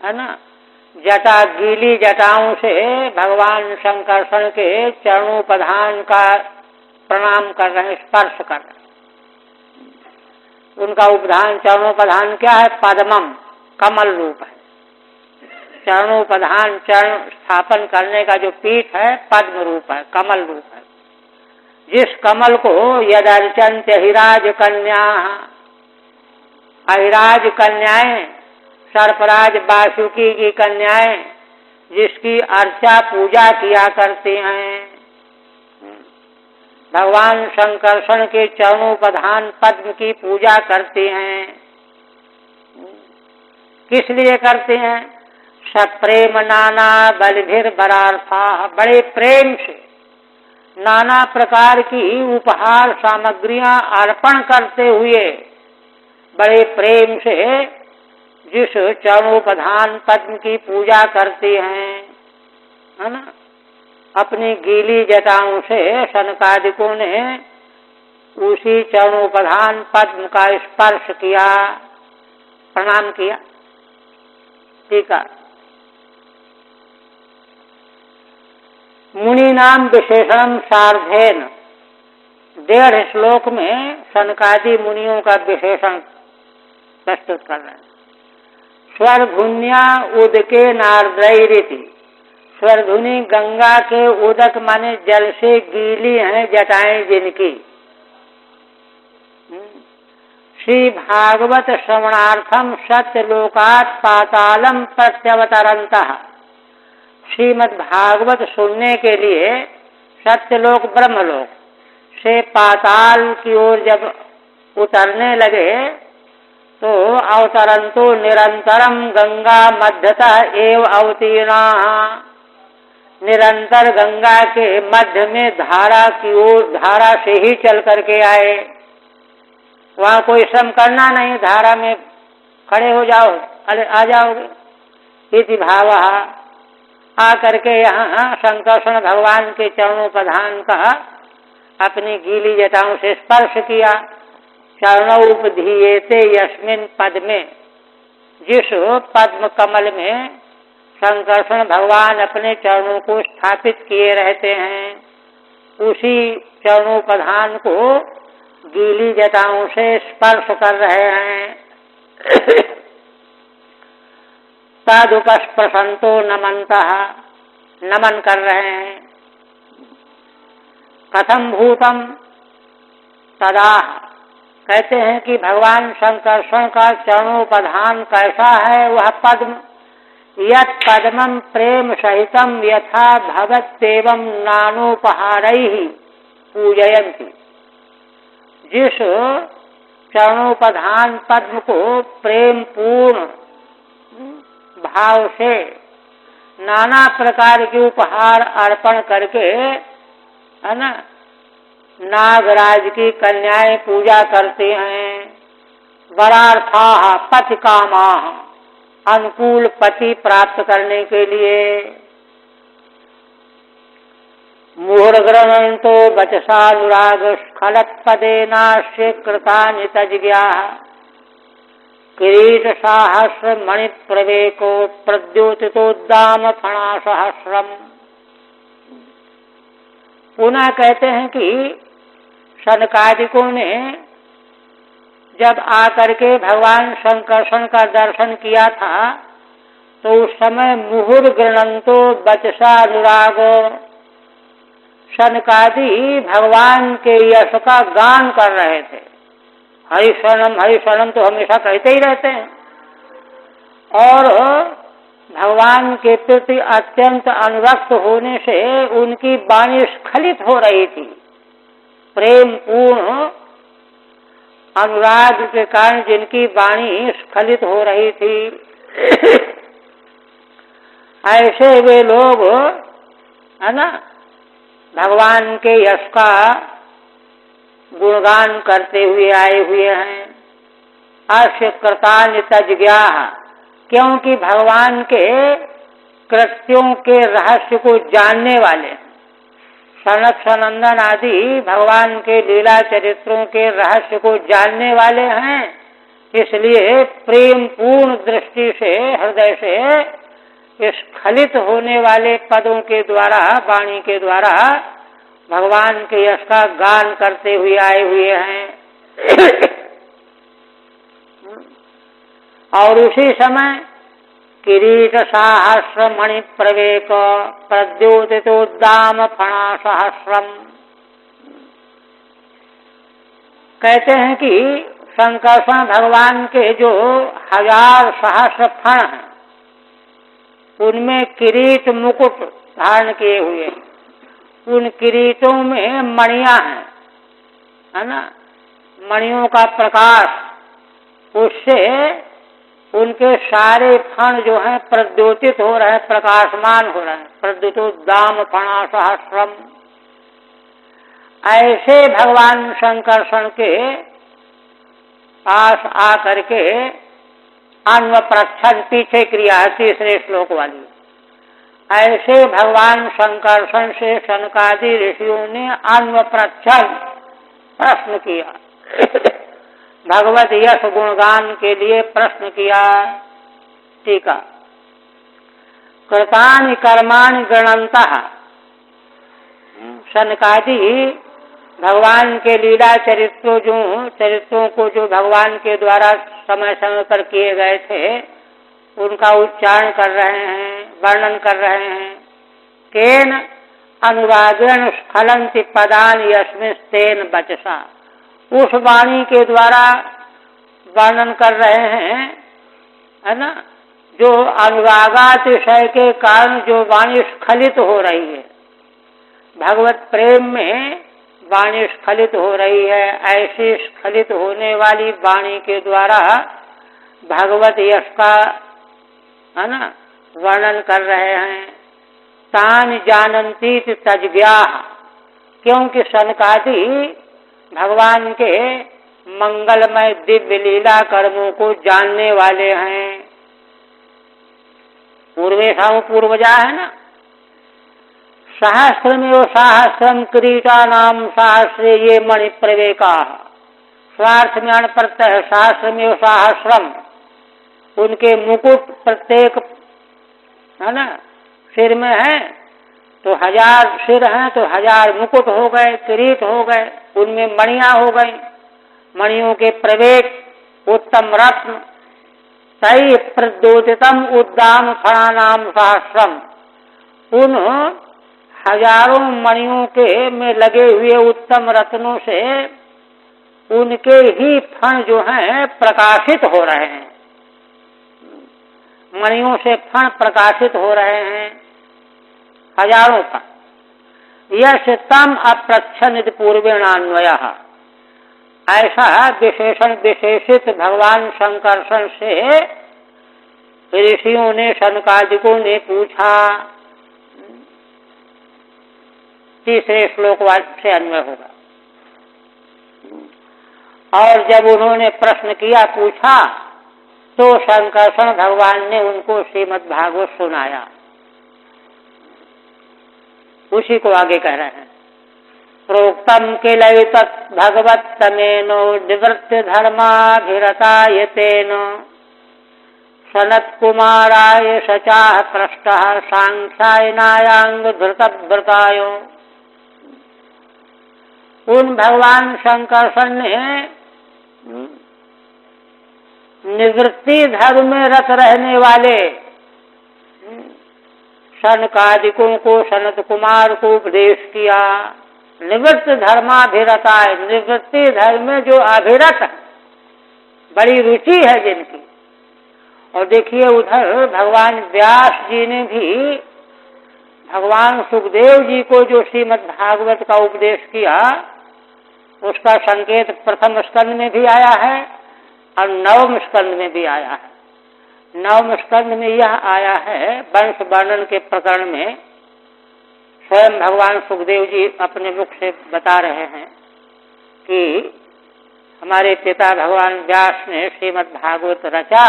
है ना। जटा गीली जटाओं से भगवान शंकरषण के चरणोपधान का प्रणाम कर रहे हैं, स्पर्श कर रहे हैं। उनका उपधान, चरणोपधान क्या है? पद्मम, कमल रूप है। चरणोपधान, चरण स्थापन करने का जो पीठ है पद्म रूप है, कमल रूप है। जिस कमल को यदर्चन्त्य हिराज कन्या, अहिराज कन्याएं, सर्पराज वासुकी की कन्याएं जिसकी अर्चा पूजा किया करती हैं, भगवान शंकरषण के चरणोपधान पद्म की पूजा करती हैं। किस लिए करते हैं? सप्रेम नाना बलिभिर्बरार्था, बड़े प्रेम से नाना प्रकार की उपहार सामग्रियां अर्पण करते हुए बड़े प्रेम से जिस चरणोपधान पद्म की पूजा करती हैं, है ना। अपनी गीली जटाओं से सनकादिकों ने उसी चरणोपधान पद्म का स्पर्श किया, प्रणाम किया। ठीक है। मुनि नाम विशेषण सार्धेन, 1.5 श्लोक में सनकादि मुनियों का विशेषण प्रस्तुत कर रहे हैं। स्वर्धुन्या उदके नार्द्रैरिति, स्वर्धुनी गंगा के उदक माने जल से गीली हैं जटाएं जिनकी, श्री भागवत श्रवणार्थम सत्यलोकात् पातालम प्रत्यवतरन्तः। श्रीमद् भागवत सुनने के लिए सत्यलोक ब्रह्मलोक से पाताल की ओर जब उतरने लगे तो अवतरंतो निरंतरम गंगा मध्यतः एव अवतीर्णा। निरंतर गंगा के मध्य में धारा की ओर, धारा से ही चल करके आए। वहां कोई श्रम करना नहीं, धारा में खड़े हो जाओ, अरे आ जाओगे। इति भावः। आ करके यहाँ शंकरषण भगवान के चरणोपधान का अपनी गीली जटाओं से स्पर्श किया। चरणोपधीयेते यस्मिन् पद में, जिस पद्म कमल में शंकरषण भगवान अपने चरणों को स्थापित किए रहते हैं, उसी चरणोपधान को गीली जटाओं से स्पर्श कर रहे हैं। तदुपस्पृशन्तो नमन्तः, नमन कर रहे हैं। कथम भूतम तदा, कहते हैं कि भगवान शंकरषण का चरणोपधान कैसा है वह पद्म। यत् पद्मं प्रेम सहितं यथा भवत्येवं नानोपहारैः पूजयन्ति। जिस चरणोपधान पद्म को प्रेम पूर्ण भाव से नाना प्रकार के उपहार अर्पण करके, है ना, नागराज की कन्याएं पूजा करते हैं। वरार्थाः पति कामाः, अनुकूल पति प्राप्त करने के लिए। मुहुर्गृह्णन्तो वचसानुराग स्खलत्पदेनास्य कृतानि तज्ज्ञाः। किरीट साहस्र मणि प्रवेको प्रद्योतितोद्दाम फणासहस्रम। पुनः कहते हैं कि सनकादिकों ने जब आकर के भगवान शंकरषण का दर्शन किया था तो उस समय मुहुर गृणंतो वचसा अनुराग, सनकादि भगवान के यश का गान कर रहे थे। हरिशरणम तो हमेशा कहते ही रहते हैं। और भगवान के प्रति अत्यंत अनुरक्त होने से उनकी वाणी स्खलित हो रही थी। प्रेम पूर्ण अनुराग के कारण जिनकी वाणी स्खलित हो रही थी, ऐसे वे लोग, है ना, भगवान के यश का गुणगान करते हुए आए हुए हैं। अस्य कृतानि तज्ज्ञाः, क्योंकि भगवान के कृत्यों के रहस्य को जानने वाले, सनक सनंदन आदि भगवान के लीला चरित्रों के रहस्य को जानने वाले हैं। इसलिए प्रेम पूर्ण दृष्टि से, हृदय से स्खलित होने वाले पदों के द्वारा, वाणी के द्वारा भगवान के यश का गान करते हुए आए हुए हैं। और उसी समय किरीट साहस्र मणि प्रवेक प्रद्योतितोद्दाम फणासहस्रम। कहते हैं कि शंकरषण भगवान के जो 1000 सहस्र फण हैं, उनमें किरीट मुकुट धारण किए हुए हैं। उन किरीटों में मणियां हैं, है ना, मणियों का प्रकाश, उससे उनके सारे फण जो हैं प्रद्योतित हो रहे हैं, प्रकाशमान हो रहे हैं। प्रद्योतोद्दाम फणासहस्रम। ऐसे भगवान शंकरषण के पास आकर के अन्वप्रच्छन, पीछे क्रिया है तीसरे श्लोक वाली, ऐसे भगवान शंकरषण से सनकादि ऋषियों ने अन्वप्रच्छन प्रश्न किया। भगवत यश गुणगान के लिए प्रश्न किया। टीका। कृतानि कर्माणि गृणन्तः, सनकादि भगवान के लीला चरित्रों को जो भगवान के द्वारा समय समय पर किए गए थे, उनका उच्चारण कर रहे हैं, वर्णन कर रहे हैं। केन अनुरागेण स्खलन्ति पदानि यस्मिंस्तेन वचसा। उस वाणी के द्वारा वर्णन कर रहे हैं, है ना, जो अनुरागातिशय के कारण जो वाणी स्खलित हो रही है, भगवत प्रेम में वाणी स्खलित हो रही है, ऐसी स्खलित होने वाली वाणी के द्वारा भगवत यश का, है ना, वर्णन कर रहे हैं। तान जानन्ति तज्व्याः, क्योंकि सनकादि भगवान के मंगलमय दिव्य लीला कर्मों को जानने वाले हैं। पूर्वेशाओं पूर्वजा है ना, सहस्रमेव सहस्रम क्रीटा नाम सहस्रे ये मणि प्रवेका, स्वार्थ में अण प्रत्यय सहस्रमेव सहस्रम, उनके मुकुट प्रत्येक, है ना, सिर में है तो 1000 सिर हैं तो 1000 मुकुट हो गए, किरीट हो गए, उनमें मणियां हो गई, मणियों के प्रवेक उत्तम रत्न, तै प्रद्योतितम उद्दाम फणानाम सहस्रम, उन हजारों मणियों के में लगे हुए उत्तम रत्नों से उनके ही फण जो हैं प्रकाशित हो रहे हैं, मणियों से फण प्रकाशित हो रहे हैं हजारों का। यश तम अप्रच्छन्नित पूर्वेणान्वयः, ऐसा विशेषण विशेषित भगवान शंकरसन से ऋषियों ने, सनकादिकों ने पूछा। तीसरे श्लोक से अन्वय होगा। और जब उन्होंने प्रश्न किया, पूछा, तो शंकरसन भगवान ने उनको श्रीमद् भागवत सुनाया। उसी को आगे कह रहे हैं, प्रोक्तम किल तत् भगवत तमेनो निवृत्ति धर्माभिरतायतेन सनत कुमाराय सचाह पृष्टः सांख्यायनायांग धृतव्रतायो। उन भगवान शंकरसन ने निवृत्ति धर्म में रत रहने वाले सनकादिकों को, सनत कुमार को उपदेश किया। निवृत्त धर्माभिरताय, निवृत्ति धर्म में जो अभिरत बड़ी रुचि है जिनकी। और देखिए उधर भगवान व्यास जी ने भी भगवान सुखदेव जी को जो श्रीमद् भागवत का उपदेश किया, उसका संकेत प्रथम स्कंद में भी आया है और नवम स्कंद में भी आया है। नवम स्कंद में यह आया है, वंश वर्णन के प्रकरण में स्वयं भगवान सुखदेव जी अपने मुख से बता रहे हैं कि हमारे पिता भगवान व्यास ने श्रीमद् भागवत रचा,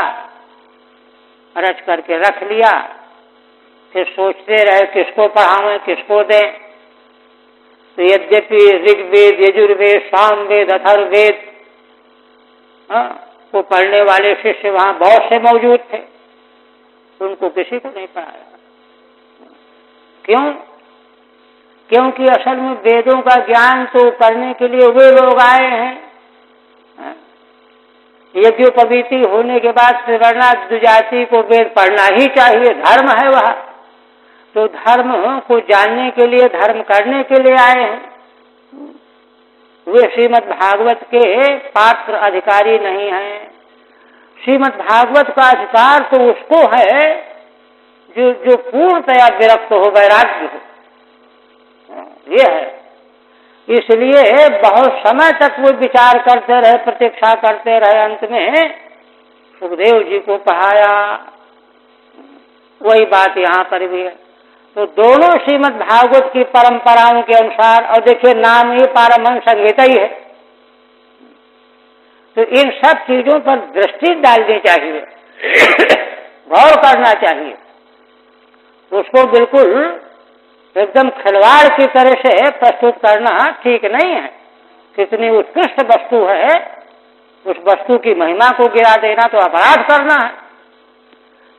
रच करके रख लिया, फिर सोचते रहे किसको पढ़ावें, किसको दें। तो यद्यपि ऋग्वेद, यजुर्वेद, सामवेद, अथर्ववेद को पढ़ने वाले शिष्य वहां बहुत से मौजूद थे, उनको किसी को नहीं पढ़ाया। क्यों? क्योंकि असल में वेदों का ज्ञान तो करने के लिए वे लोग आए हैं। यज्ञोपवीति होने के बाद त्रिवर्णा द्विजाति को वेद पढ़ना ही चाहिए, धर्म है वह। तो धर्म को जानने के लिए, धर्म करने के लिए आए हैं। वे श्रीमद् भागवत के पात्र अधिकारी नहीं हैं। श्रीमद् भागवत का अधिकार तो उसको है जो पूर्णतया विरक्त हो, वैराग्य हो, ये है। इसलिए बहुत समय तक वो विचार करते रहे, प्रतीक्षा करते रहे, अंत में सुखदेव जी को पढ़ाया। वही बात यहाँ पर भी है। तो दोनों श्रीमद् भागवत की परंपराओं के अनुसार, और देखिए नाम ही पारमहंस संहिता ही है, तो इन सब चीजों पर दृष्टि डालनी चाहिए, गौर करना चाहिए। उसको बिल्कुल एकदम खिलवाड़ की तरह से प्रस्तुत करना ठीक नहीं है। कितनी उत्कृष्ट वस्तु है, उस वस्तु की महिमा को गिरा देना तो अपराध करना है।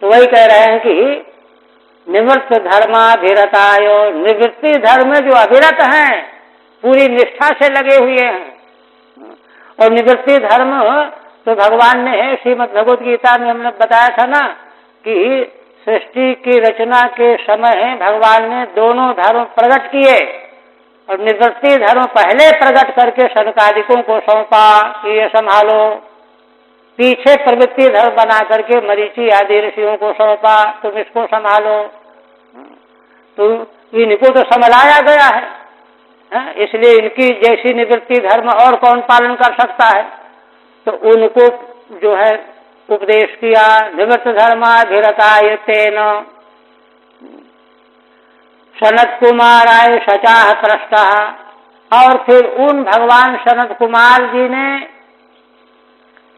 तो वही कह रहे हैं कि निवृत्त धर्माभिरताय, निवृत्ति धर्म में जो अभिरत हैं, पूरी निष्ठा से लगे हुए हैं। और निवृत्ति धर्म तो भगवान ने श्रीमद् भगवद गीता में हमने बताया था ना कि सृष्टि की रचना के समय भगवान ने दोनों धर्म प्रकट किए, और निवृत्ति धर्म पहले प्रकट करके सनकादिकों को सौंपा कि ये संभालो, पीछे प्रवृत्ति धर्म बना करके मरीचि आदि ऋषियों को सौंपा, तुम इसको संभालो। तो इनको तो संभलाया गया है, इसलिए इनकी जैसी निवृत्ति धर्म और कौन पालन कर सकता है। तो उनको जो है उपदेश किया, निवृत्त धर्माधिरताय तेन सनत कुमाराय सचाह प्रष्टा। और फिर उन भगवान सनत कुमार जी ने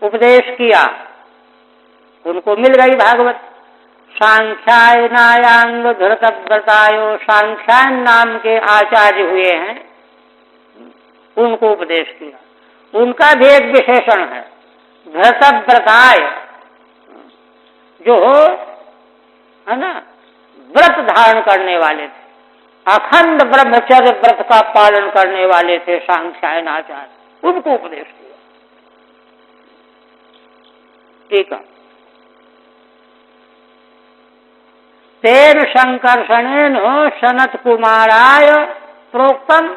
उपदेश किया, उनको मिल गई भागवत। सांख्यायनायांग धृतव्रतायो, सांख्यायन नाम के आचार्य हुए हैं, उनको उपदेश किया। उनका भी एक विशेषण है धृतव्रताय, जो है ना व्रत धारण करने वाले थे, अखंड ब्रह्मचर्य व्रत का पालन करने वाले थे सांख्यायन आचार्य, उनको उपदेश किया। ठीक है। तेन संकर्षणेन सनत कुमाराय प्रोक्तम,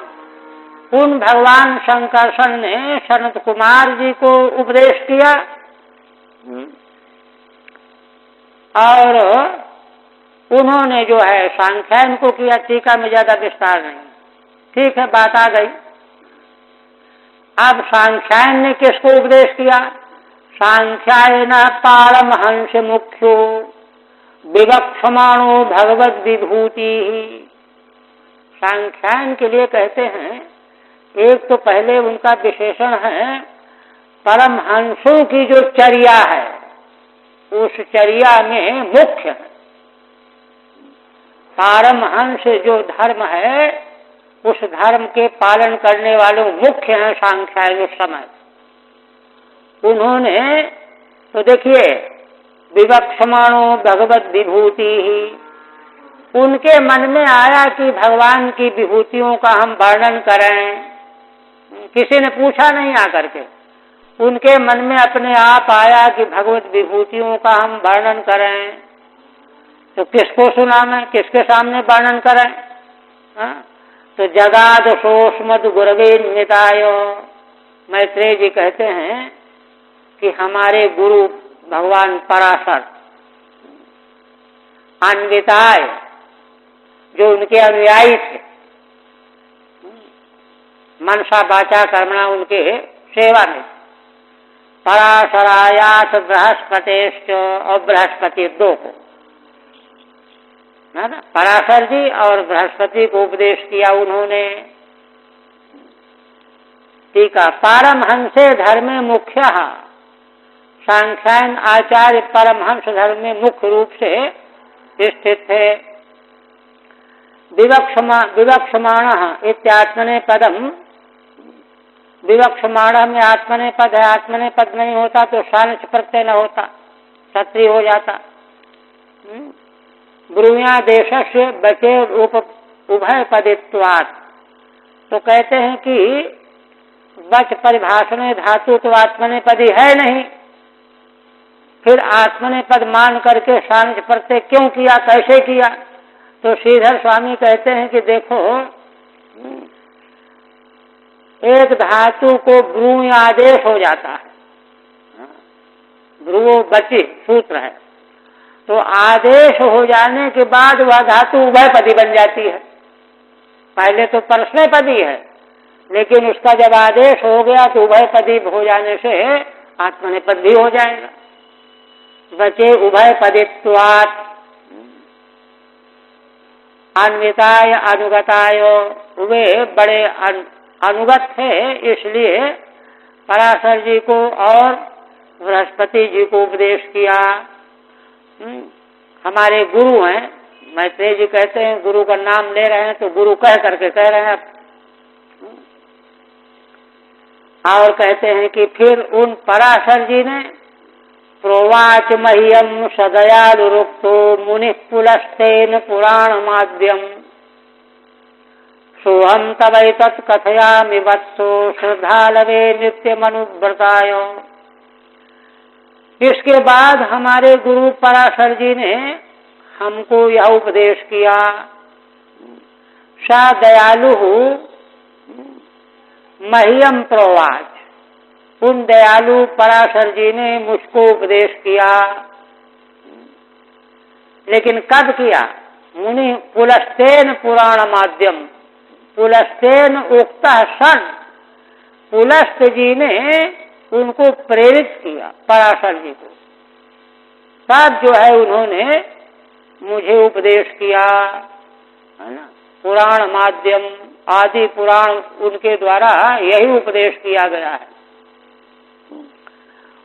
उन भगवान संकर्षण ने सनत कुमार जी को उपदेश किया। और उन्होंने जो है सांख्यायन को किया, टीका में ज्यादा विस्तार नहीं। ठीक है, बात आ गई। अब सांख्यायन ने किसको उपदेश किया? सांख्यायन पारमहंस मुख्यो विवक्षमाणो भगवद विभूति। सांख्यायन के लिए कहते हैं, एक तो पहले उनका विशेषण है परमहंसों की जो चर्या है, उस चर्या में मुख्य है। पारमहंस जो धर्म है, उस धर्म के पालन करने वालों मुख्य हैं सांख्यायन उस समय। उन्होंने तो देखिए विवक्षमाणो भगवत विभूति ही, उनके मन में आया कि भगवान की विभूतियों का हम वर्णन करें। किसी ने पूछा नहीं आकर के, उनके मन में अपने आप आया कि भगवत विभूतियों का हम वर्णन करें। तो किसको सुनाएं, किसके सामने वर्णन करें? तो जगाद सोष्मद गुरवे निताय, मैत्रेय जी कहते हैं कि हमारे गुरु भगवान पराशर अन्विताय, जो उनके अनुयायी थे, मनसा वाचा कर्मणा उनके सेवा में, पराशरायात बृहस्पतिश्च, और बृहस्पति दो को, है ना, पराशर जी और बृहस्पति को उपदेश किया उन्होंने। टीका पारमहंसे धर्मे मुख्य, सांख्यायन आचार्य परमहंस धर्म में मुख्य रूप से स्थित थे। विवक्षमाण इत्यात्मने पदम, विवक्षमाण में आत्मने पद है, आत्मने पद नहीं होता तो सानिच प्रत्यय न होता, क्षत्रिय हो जाता। ब्रूया देशस्य बचे रूप उभय पदित्वात्, तो कहते हैं कि वच परिभाषणे धातु तो आत्मने पदी है नहीं, फिर आत्मने पद मान करके सानिच प्रत्यय क्यों किया, कैसे किया? तो श्रीधर स्वामी कहते हैं कि देखो, एक धातु को ब्रू आदेश हो जाता है, ब्रुवो बची सूत्र है, तो आदेश हो जाने के बाद वह धातु उभयपदी बन जाती है। पहले तो परस्मैपदी है, लेकिन उसका जब आदेश हो गया तो उभयपदी हो जाने से आत्मनेपद भी हो जाएगा। बचे उभयपदित्वात्, अन्विताय अनुगताय, वे बड़े अनुगत थे, इसलिए पराशर जी को और बृहस्पति जी को उपदेश किया। हमारे गुरु हैं, मैत्रेय जी कहते हैं गुरु का नाम ले रहे हैं तो गुरु कह करके कह रहे हैं। और कहते हैं कि फिर उन पराशर जी ने प्रोवाच मह्यम सदयालुरुक्तो मुनि पुलस्तेन पुराण माध्यम सोहम तवैतत् कथयामि वत्सो श्रद्धालवे नित्यमनुव्रताय। इसके बाद हमारे गुरु पराशर जी ने हमको यह उपदेश किया, सा दयालु मह्यम प्रोवाच, उन दयालु पराशर जी ने मुझको उपदेश किया। लेकिन कब किया? मुनि पुलस्तेन पुराण माध्यम, पुलस्तेन उक्ता सन, पुलस्त जी ने उनको प्रेरित किया, पराशर जी को, तब जो है उन्होंने मुझे उपदेश किया, है ना। पुराण माध्यम, आदि पुराण उनके द्वारा यही उपदेश किया गया है,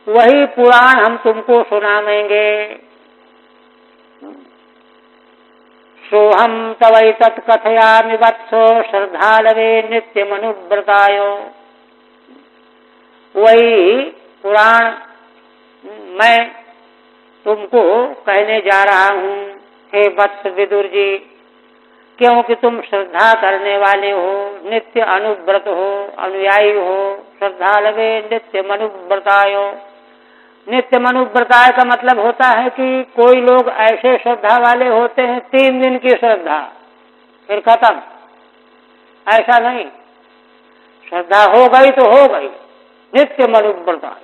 वही पुराण हम तुमको सुनावेंगे। सोहम तवैतत् कथयामि वत्सो श्रद्धालवे नित्यमनुव्रतायो। वही पुराण मैं तुमको कहने जा रहा हूँ, हे वत्स विदुर जी, क्योंकि तुम श्रद्धा करने वाले हो, नित्य अनुव्रत हो, अनुयायी हो। श्रद्धालवे नित्य मनुव्रतायो। नित्य मनुव्रताय का मतलब होता है कि कोई लोग ऐसे श्रद्धा वाले होते हैं 3 दिन की श्रद्धा फिर खत्म, ऐसा नहीं। श्रद्धा हो गई तो हो गई, नित्य मनुव्रताय।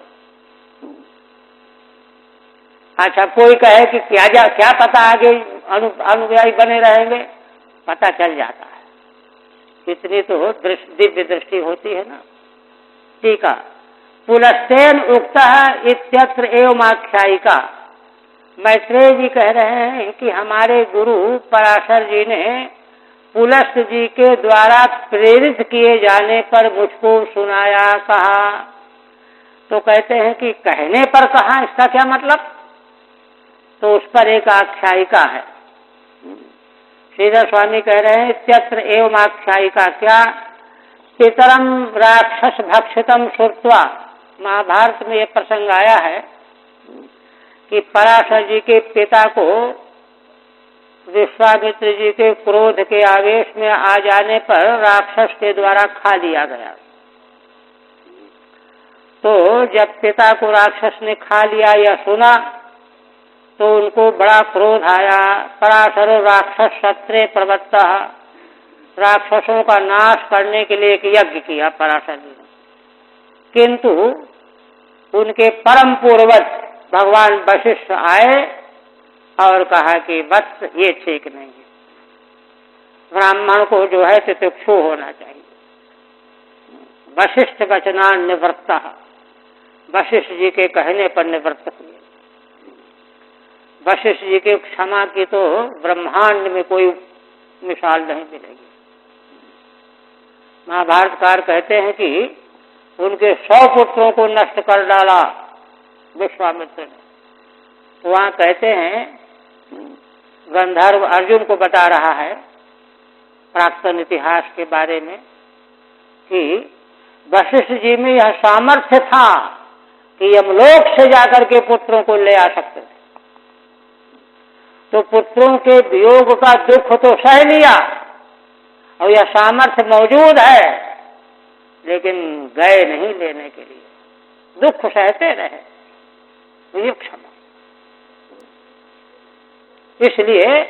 अच्छा, कोई कहे कि क्या पता आगे अनुयायी बने रहेंगे, पता चल जाता है, इतनी तो दिव्य दृष्टि होती है ना। ठीक है। पुलस्तेन उक्ता इत्यत्र एवं आख्यायिका। मैत्रेय जी कह रहे हैं कि हमारे गुरु पराशर जी ने पुलस्त जी के द्वारा प्रेरित किए जाने पर मुझको सुनाया, कहा। तो कहते हैं कि कहने पर कहा, इसका क्या मतलब? तो उस पर एक आख्यायिका है। श्रीधर स्वामी कह रहे हैं इत्यत्र एवं आख्यायिका। क्या? पितरम राक्षस भक्षितम श्रुत्वा। महाभारत में यह प्रसंग आया है कि पराशर जी के पिता को विश्वामित्र जी के क्रोध के आवेश में आ जाने पर राक्षस के द्वारा खा लिया गया। तो जब पिता को राक्षस ने खा लिया यह सुना तो उनको बड़ा क्रोध आया। पराशर राक्षस शत्रे प्रवत्ता, राक्षसों का नाश करने के लिए एक यज्ञ किया पराशर जी ने। किंतु उनके परम पूर्वज भगवान वशिष्ठ आए और कहा कि वत्स ये ठीक नहीं है, ब्राह्मण को जो है तितिक्षु होना चाहिए। वशिष्ठ वचना निवृत्ता, वशिष्ठ जी के कहने पर निवृत्त हुए। वशिष्ठ जी के क्षमा की तो ब्रह्मांड में कोई मिसाल नहीं मिलेगी। महाभारतकार कहते हैं कि उनके 100 पुत्रों को नष्ट कर डाला विश्वामित्र ने। वहां कहते हैं, गंधर्व अर्जुन को बता रहा है प्राक्तन इतिहास के बारे में कि वशिष्ठ जी में यह सामर्थ्य था कि यमलोक से जाकर के पुत्रों को ले आ सकते थे। तो पुत्रों के वियोग का दुख तो सह लिया और यह सामर्थ्य मौजूद है, लेकिन गए नहीं लेने के लिए, दुख सहते रहे। ये क्षमा। इसलिए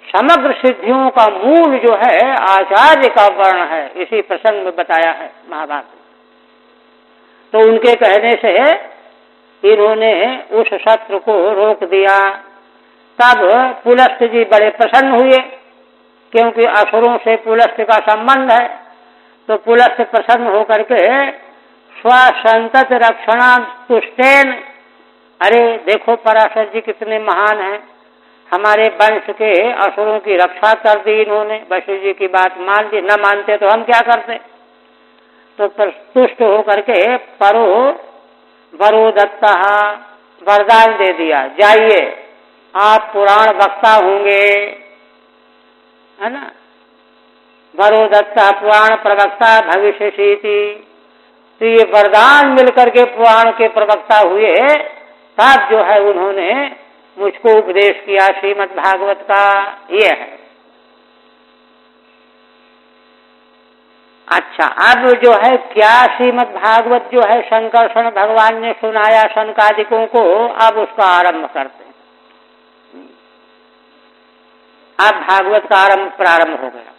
समग्र सिद्धियों का मूल जो है आचार्य का वर्ण है, इसी प्रसंग में बताया है महाभारत। तो उनके कहने से इन्होंने उस शत्रु को रोक दिया। तब पुलस्त जी बड़े प्रसन्न हुए, क्योंकि असुरों से पुलस्त का संबंध है। तो पुलस्त प्रसन्न होकर के स्वसंतत रक्षणा तुष्टेन, अरे देखो पराशर जी कितने महान हैं, हमारे वंश के असुरों की रक्षा कर दी इन्होंने, वशिष्ठ जी की बात मान ली, न मानते तो हम क्या करते। तो तुष्ट होकर के वरो दत्ता, वरदान दे दिया, जाइए आप पुराण वक्ता होंगे, है ना। वरो दत्ता पुराण प्रवक्ता भविष्यसीति। तो ये वरदान मिलकर के पुराण के प्रवक्ता हुए। तब जो है उन्होंने मुझको उपदेश किया श्रीमद् भागवत का। ये है। अच्छा, अब जो है क्या श्रीमद् भागवत जो है शंकरषण भगवान ने सुनाया शनकादिकों को, अब उसका आरंभ करते हैं। अब भागवत का प्रारंभ हो गया।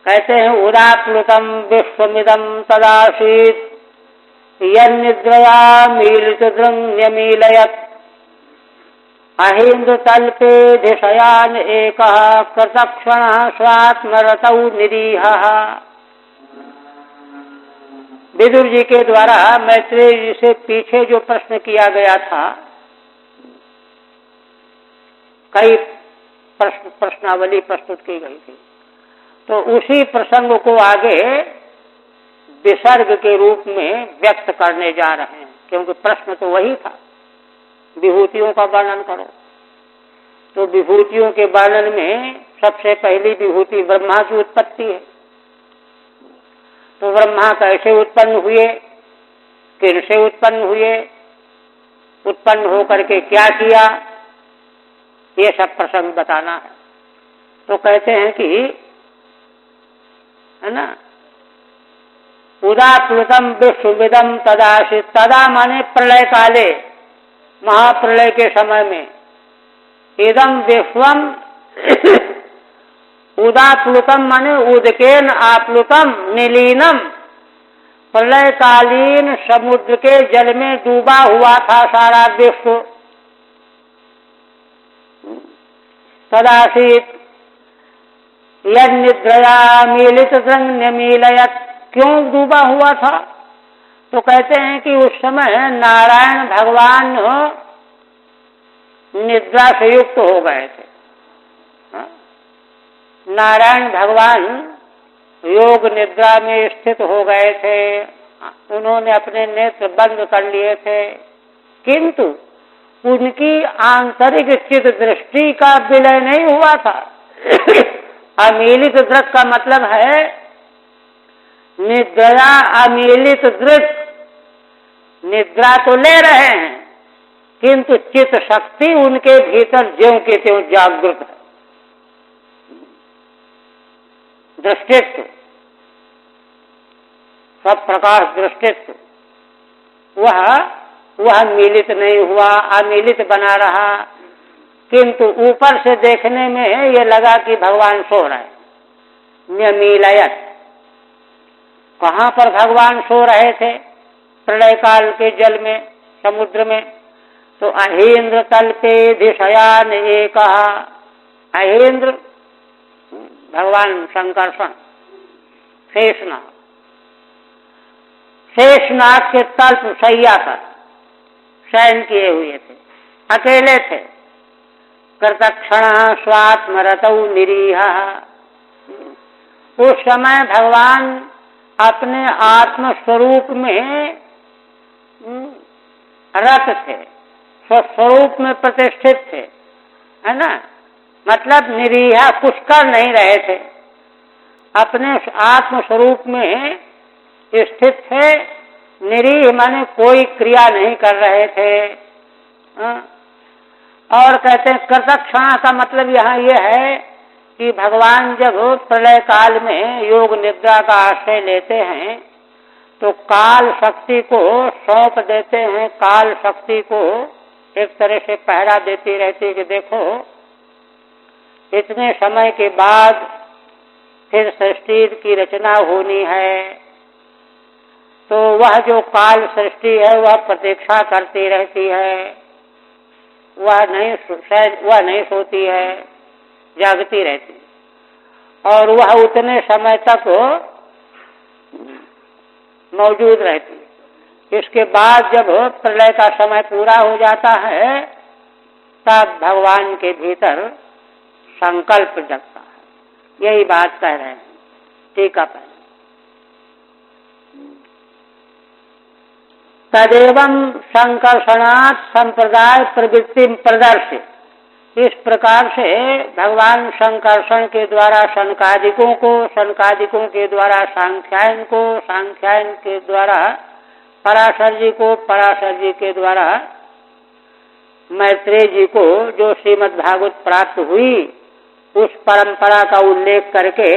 कहते हैं उदाप्लुतम विश्वमिदम तदासीत यन्निद्रया मीलितदृङ्न्यमीलयत् अहीन्द्रतल्पे धिषयान एकः कृतक्षणः स्वात्मरतौ निरीहः। विदुर जी के द्वारा मैत्रेय जी से पीछे जो प्रश्न किया गया था, कई प्रश्नावली प्रस्तुत की गई थी, तो उसी प्रसंग को आगे विसर्ग के रूप में व्यक्त करने जा रहे हैं, क्योंकि प्रश्न तो वही था, विभूतियों का वर्णन करो। तो विभूतियों के वर्णन में सबसे पहली विभूति ब्रह्मा की उत्पत्ति है। तो ब्रह्मा कैसे उत्पन्न हुए, किनसे उत्पन्न हुए, उत्पन्न होकर के क्या किया, ये सब प्रसंग बताना है। तो कहते हैं कि, है ना, उदाप्लुतम विश्वविदम तदासी, तदा माने प्रलय काले, महाप्रलय के समय में, इदम विश्वम उदाप्लुतम माने उदकेन आप्लुतम निलीनम, प्रलयकालीन समुद्र के जल में डूबा हुआ था सारा विश्व। तदासीत यन्निद्रया मीलितदृङ्न्यमीलयत्, क्यों डूबा हुआ था? तो कहते हैं कि उस समय नारायण भगवान निद्रा से युक्त हो गए थे। नारायण भगवान योग निद्रा में स्थित हो गए थे, उन्होंने अपने नेत्र बंद कर लिए थे, किंतु उनकी आंतरिक चित दृष्टि का विलय नहीं हुआ था। अमीलित दृक् का मतलब है निद्रा अमीलित दृक्, निद्रा तो ले रहे हैं किंतु चित्त शक्ति उनके भीतर ज्यों के त्यों जागृत है। दृष्टित्व, सब प्रकाश दृष्टित्व, वह मीलित नहीं हुआ, अमीलित बना रहा, किंतु ऊपर से देखने में ये लगा कि भगवान सो रहे हैं। न्यमीलयत, कहाँ पर भगवान सो रहे थे? प्रलय काल के जल में, समुद्र में। तो अहेन्द्र तल्पे धिषयान एकः, अहेन्द्र भगवान शंकरषण शेषनाग, शेषनाग के तल्प शैया पर शयन किए हुए थे, अकेले थे। कृतक्षणः स्वात्मरतौ निरीहः, उस समय भगवान अपने आत्म स्वरूप में रत थे, स्वस्वरूप में प्रतिष्ठित थे, है ना। मतलब निरीह, कुछ कर नहीं रहे थे, अपने आत्म स्वरूप में स्थित थे। निरीह माने कोई क्रिया नहीं कर रहे थे। और कहते हैं कृतक्षण का मतलब यहाँ यह है कि भगवान जब प्रलय काल में योग निद्रा का आश्रय लेते हैं तो काल शक्ति को सौंप देते हैं, काल शक्ति को एक तरह से पहरा देती रहती है कि देखो इतने समय के बाद फिर सृष्टि की रचना होनी है। तो वह जो काल सृष्टि है वह प्रतीक्षा करती रहती है, वह नहीं सोती है, जागती रहती है और वह उतने समय तक मौजूद रहती है। इसके बाद जब प्रलय का समय पूरा हो जाता है तब भगवान के भीतर संकल्प जगता है। यही बात कह रहे हैं टीका पर। तदेवं संकर्षणात् संप्रदाय प्रवृत्ति प्रदर्शित, इस प्रकार से भगवान संकर्षण के द्वारा शनकादिकों को, शनकादिकों के द्वारा सांख्यायन को, सांख्यायन के द्वारा पराशर जी को, पराशर जी के द्वारा मैत्रेय जी को जो श्रीमद् भागवत प्राप्त हुई उस परंपरा का उल्लेख करके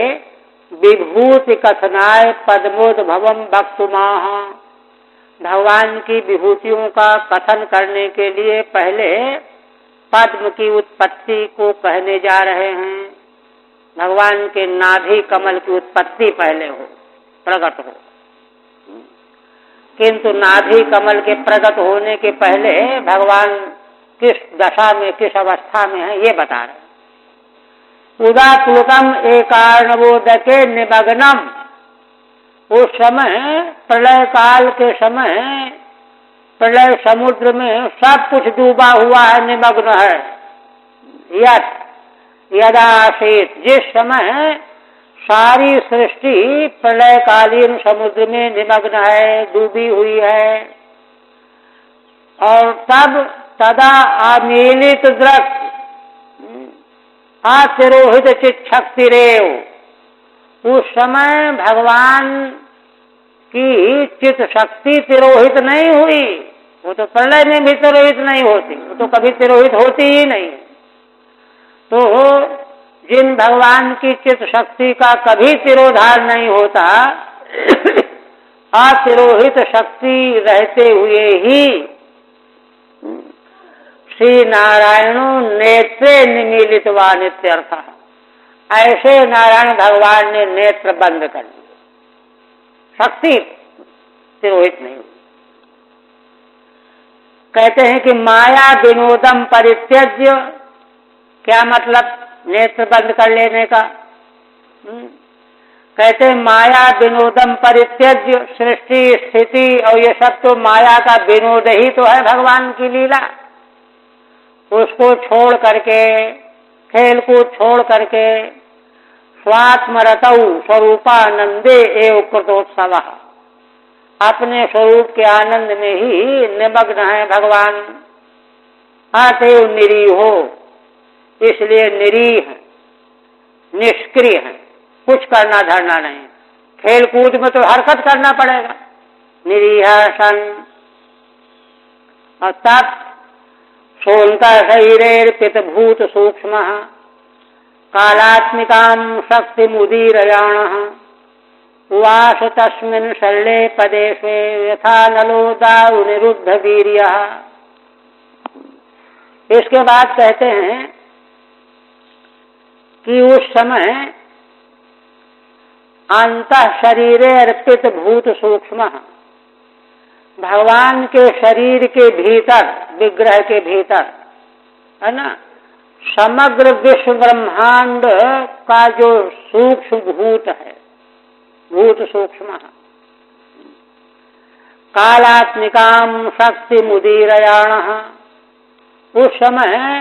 विभूति कथनाय पद्मोद्भवम वक्तुमाह, भगवान की विभूतियों का कथन करने के लिए पहले पद्म की उत्पत्ति को कहने जा रहे हैं। भगवान के नाभि कमल की उत्पत्ति पहले हो, प्रकट हो, किंतु नाभि कमल के प्रकट होने के पहले भगवान किस दशा में, किस अवस्था में है, ये बता रहे। उदात्तम एकार्णवोदके निमग्नम, उस समय प्रलय काल के समय प्रलय समुद्र में सब कुछ डूबा हुआ है, निमग्न है। यदा आसीत, जिस समय सारी सृष्टि प्रलयकालीन समुद्र में निमग्न है, डूबी हुई है, और तब तदा आमीलित दृक् आतिरोहित चित शक्तिरेव, उस समय भगवान की चित शक्ति तिरोहित नहीं हुई। वो तो प्रलय में भी तिरोहित नहीं होती, वो तो कभी तिरोहित होती ही नहीं। तो जिन भगवान की चित शक्ति का कभी तिरोधान नहीं होता, अतिरोहित शक्ति रहते हुए ही श्री नारायणो नेत्रे निमीलितवान इत्यर्थ, ऐसे नारायण भगवान ने नेत्र बंद कर दिए, शक्ति तिरोहित नहीं हुई। कहते हैं कि माया विनोदम परित्यज्य, क्या मतलब नेत्र बंद कर लेने का? कहते हैं माया विनोदम परित्यज्य, सृष्टि स्थिति और ये सब तो माया का विनोद ही तो है, भगवान की लीला। उसको छोड़ करके, खेल को छोड़ करके स्वात्मरतौ स्वरूपानंदे एव कृतोत्सव, अपने स्वरूप के आनंद में ही निमग्न है भगवान। अतएव निरीहो, इसलिए निरीह, निष्क्रिय है, कुछ करना धरना नहीं। खेल कूद में तो हरकत करना पड़ेगा, निरीह सन। और तब सोनता शरीरेर्पित भूत सूक्ष्म कालात्मिकां शक्ति मुदीरयाण उवास तस्मिन् शल्ये पदेशे यथा नलो दारु निरुद्ध वीर्य। इसके बाद कहते हैं कि उस समय अंतः शरीरे अर्पित भूत सूक्ष्म, भगवान के शरीर के भीतर, विग्रह के भीतर है ना, समग्र विश्व ब्रह्मांड का जो सूक्ष्म भूत है, भूत सूक्ष्म, कालात्मिकां शक्ति मुदीरयाण, उस समय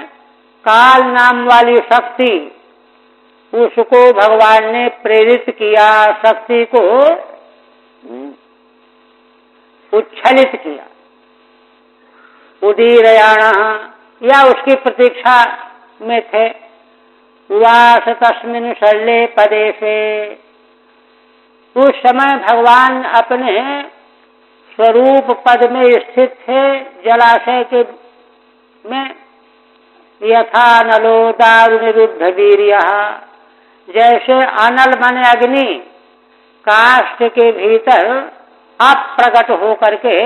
काल नाम वाली शक्ति, उसको भगवान ने प्रेरित किया, शक्ति को उच्छलित किया। उदीरयाण, या उसकी प्रतीक्षा में थे। उवास तस्मिन् शल्ये पदेशे, उस समय भगवान अपने स्वरूप पद में स्थित थे, जलाशय के में। यथा नलो दारु निरुद्ध वीर्य, जैसे अनल माने अग्नि काष्ठ के भीतर अप्रकट होकर के,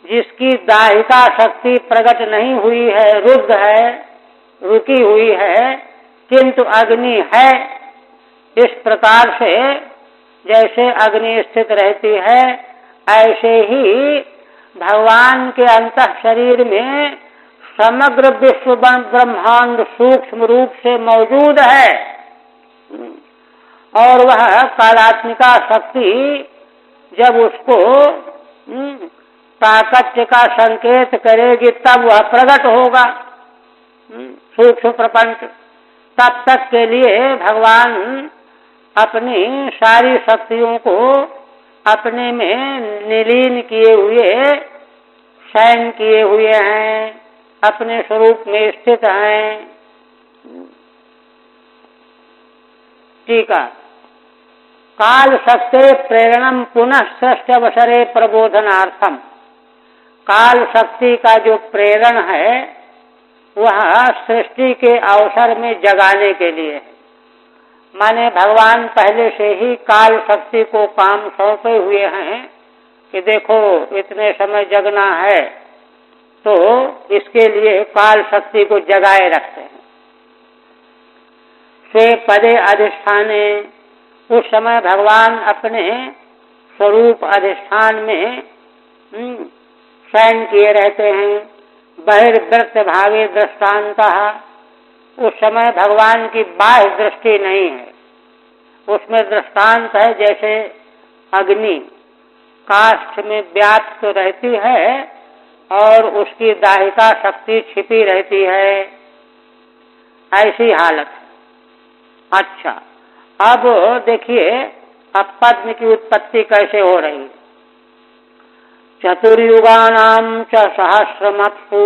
जिसकी दाहिका शक्ति प्रकट नहीं हुई है, रुद्ध है, रुकी हुई है, किंतु अग्नि है, इस प्रकार से जैसे अग्नि स्थित रहती है, ऐसे ही भगवान के अंतः शरीर में समग्र विश्व ब्रह्मांड सूक्ष्म रूप से मौजूद है। और वह कालात्मिका शक्ति जब उसको प्राकट्य का संकेत करेगी, तब वह प्रकट होगा सूक्ष्म प्रपंच। तब तक के लिए भगवान अपनी सारी शक्तियों को अपने में निलीन किए हुए, शयन किए हुए हैं, अपने स्वरूप में स्थित हैं। ठीक है। काल शक्ति प्रेरणम पुनः सृष्टि अवसरे प्रबोधनार्थम, काल शक्ति का जो प्रेरण है वह सृष्टि के अवसर में जगाने के लिए है। माने भगवान पहले से ही काल शक्ति को काम सौंपे हुए हैं कि देखो इतने समय जगना है, तो इसके लिए काल शक्ति को जगाए रखते हैं। स्वे पदे अधिष्ठाने, उस समय भगवान अपने स्वरूप अधिष्ठान में शयन किए रहते हैं। बहिर्वृत्त भावे दृष्टान्तः, उस समय भगवान की बाह्य दृष्टि नहीं है, उसमें दृष्टांत है जैसे अग्नि काष्ठ में व्याप्त रहती है और उसकी दाहिका शक्ति छिपी रहती है, ऐसी हालत है। अच्छा, अब देखिए अब पद्म की उत्पत्ति कैसे हो रही है। चतुर्युगानां च सहस्रमत्सु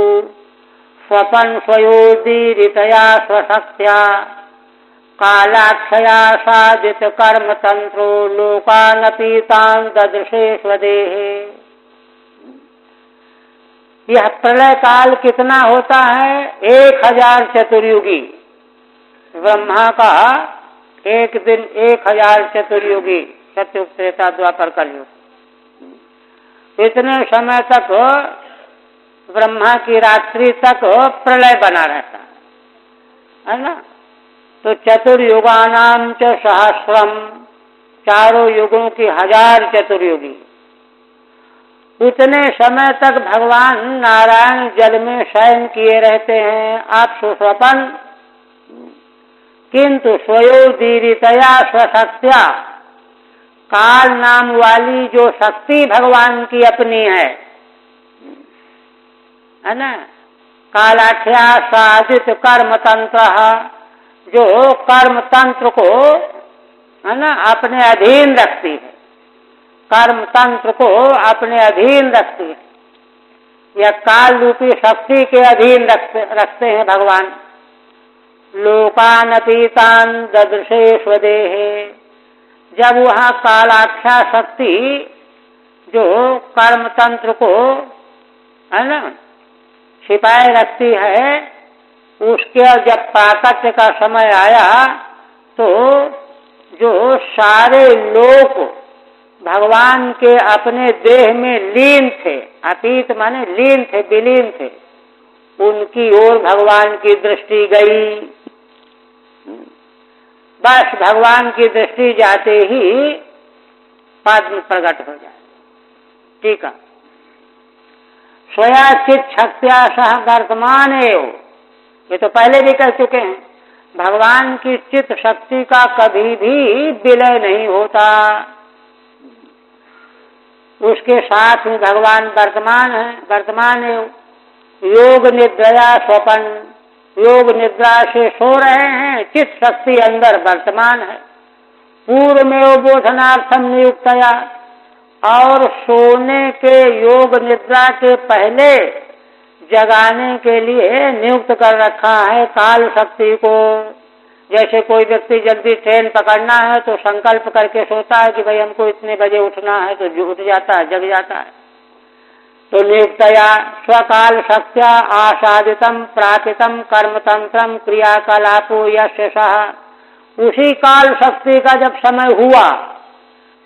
स्वपन स्वयोदीरितया स्वशक्त्या कालाक्षया साधित कर्म तंत्रो लोकानपि तान् ददृशे स्वदेहे। यह प्रलय काल कितना होता है? 1000 चतुर्युगी। ब्रह्मा का एक दिन 1000 चतुर्युगी, सत्युग त्रेता द्वापर कलयुग। इतने समय तक ब्रह्मा की रात्रि तक प्रलय बना रहता है ना। तो चतुर्युगानां च सहस्रम, चारों युगों की 1000 चतुर्युगी। उतने समय तक भगवान नारायण जल में शयन किए रहते हैं, आप सुस्वपन, किंतु स्वयोदीरितया स्वशक्त्या, काल नाम वाली जो शक्ति भगवान की अपनी है ना, कालाख्या साधित कर्म तंत्र, जो कर्म तंत्र को है ना अपने अधीन रखती है, कर्म तंत्र को अपने अधीन रखती है, या काल रूपी शक्ति के अधीन रखते हैं भगवान। लोकानतीतान ददृशे स्वदेहे, जब वह कालाख्या शक्ति जो कर्म तंत्र को है ना छिपाए रखती है, उसके जब प्राकट्य का समय आया तो जो सारे लोग भगवान के अपने देह में लीन थे, अतीत माने लीन थे, विलीन थे, उनकी ओर भगवान की दृष्टि गई। बस भगवान की दृष्टि जाते ही पद्म प्रकट हो जाए। ठीक है। स्वया चित शक्त्या सह वर्तमान एव, ये तो पहले भी कह चुके हैं, भगवान की चित्त शक्ति का कभी भी विलय नहीं होता, उसके साथ में भगवान वर्तमान है। वर्तमान एव योग निद्रया स्वपन, योग निद्रा से सो रहे हैं, चित्त शक्ति अंदर वर्तमान है। पूर्व में वो बोधनार्थम नियुक्तया, और सोने के योग निद्रा के पहले जगाने के लिए नियुक्त कर रखा है काल शक्ति को। जैसे कोई व्यक्ति जल्दी ट्रेन पकड़ना है तो संकल्प करके सोता है कि भाई हमको इतने बजे उठना है, तो उठ जाता है, जग जाता है। तो नियुक्तया स्वकाल शक्त्या आसादितम प्रापितम कर्मतंत्रम क्रियाकलापो यस्य सः, उसी काल शक्ति का जब समय हुआ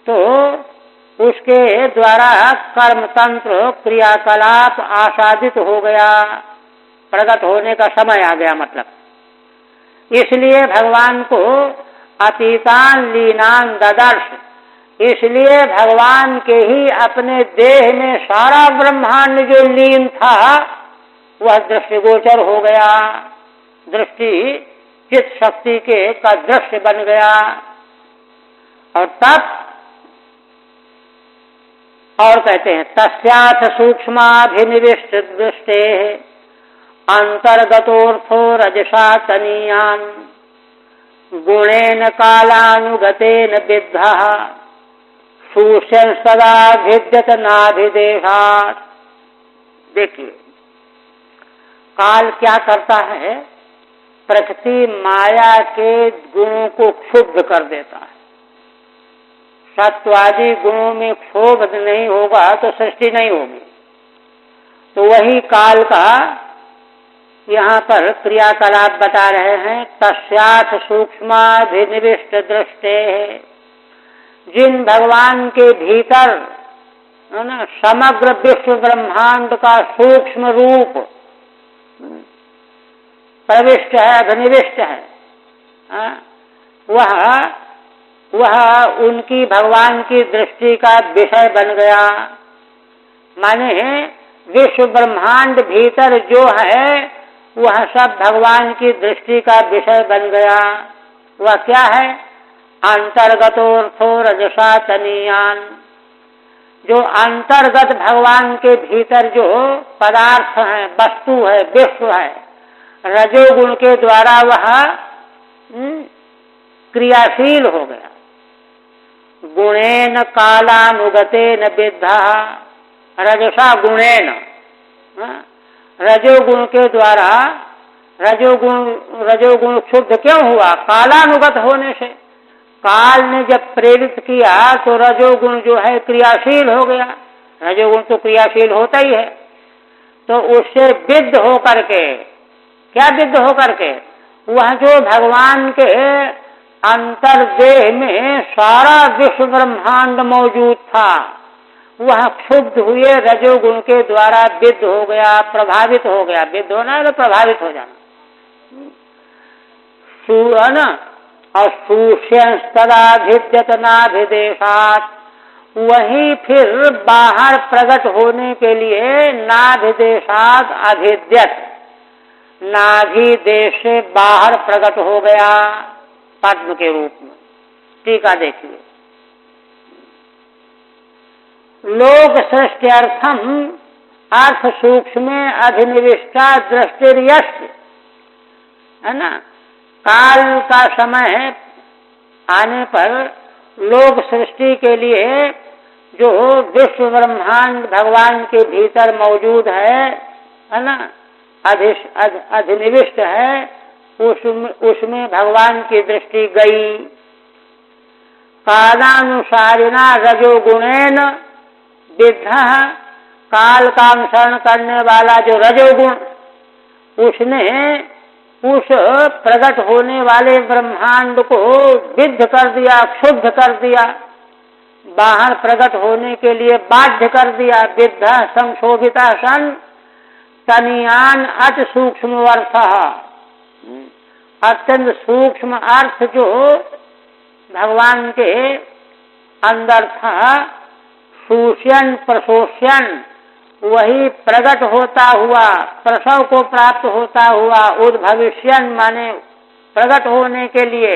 तो उसके द्वारा कर्मतंत्र क्रियाकलाप आसादित हो गया, प्रकट होने का समय आ गया मतलब। इसलिए भगवान को अतीतान लीनान ददर्श, इसलिए भगवान के ही अपने देह में सारा ब्रह्मांड जो लीन था वह दृष्टिगोचर हो गया, दृष्टि चित्त शक्ति के का दृश्य बन गया। और तब और कहते हैं तस्याथ सूक्ष्माभिनिविष्ट दृष्टे अंतर्गतोर्थो रजसा तनीयान गुणेन कालानुगतेन विद्धः सूक्ष्म सदा भिद्यत नाभिदेहात्। देखिए काल क्या करता है, प्रकृति माया के गुणों को क्षुब्ध कर देता है। सत्वादि गुणों में क्षोभ नहीं होगा तो सृष्टि नहीं होगी। तो वही काल का यहाँ पर क्रियाकलाप बता रहे हैं। तस्याथ सूक्ष्माभिनिविष्ट दृष्टे, जिन भगवान के भीतर है ना समग्र विश्व ब्रह्मांड का सूक्ष्म रूप प्रविष्ट है, अभिनिविष्ट है, वह उनकी भगवान की दृष्टि का विषय बन गया। माने विश्व ब्रह्मांड भीतर जो है वह सब भगवान की दृष्टि का विषय बन गया। वह क्या है? अंतर्गतोर्थो रजसा तनीयान। जो अंतर्गत भगवान के भीतर जो पदार्थ है, वस्तु है, विश्व है, रजोगुण के द्वारा वह क्रियाशील हो गया। गुणेन कालानुगतेन विद्धा, रजसा गुणेन, रजोगुण के द्वारा, रजोगुण शुद्ध क्यों हुआ? कालानुगत होने से। काल ने जब प्रेरित किया तो रजोगुण जो है क्रियाशील हो गया। रजोगुण तो क्रियाशील होता ही है। तो उससे विद्ध होकर के, क्या विद्ध होकर के? वह जो भगवान के अंतर्देह में सारा विश्व ब्रह्मांड मौजूद था, वह क्षुब्ध हुए रजोगुण के द्वारा विद्ध हो गया, प्रभावित हो गया। विद्ध होना है तो प्रभावित हो जाना, और सूष्यंस्तदाभिद्यतनाभिदेशात, वही फिर बाहर प्रकट होने के लिए नाभिदेशात अभिद्यत, नाभि देश से बाहर प्रकट हो गया पद्म के रूप में। टीका देखिए, लोक सृष्ट्यर्थम अर्थ सूक्ष्म अधिनिविष्टा दृष्टिर्यस्य, है ना। काल का समय आने पर लोक सृष्टि के लिए जो विश्व ब्रह्मांड भगवान के भीतर मौजूद है ना, अधिनिविष्ट है, उसमें भगवान की दृष्टि गई। कालानुसारिणा रजोगुणेन विद्धा, काल का अनुसरण करने वाला जो रजोगुण, उसने उस प्रकट होने वाले ब्रह्मांड को विद्ध कर दिया, क्षुब्ध कर दिया, बाहर प्रकट होने के लिए बाध्य कर दिया। विद्धा संशोभिता सन तनियान अति सूक्ष्म अर्थ, अत्यंत सूक्ष्म अर्थ जो भगवान के अंदर था, सूष्यन प्रशोष्यन, वही प्रकट होता हुआ, प्रसव को प्राप्त होता हुआ, उद्भविष्यन माने प्रकट होने के लिए,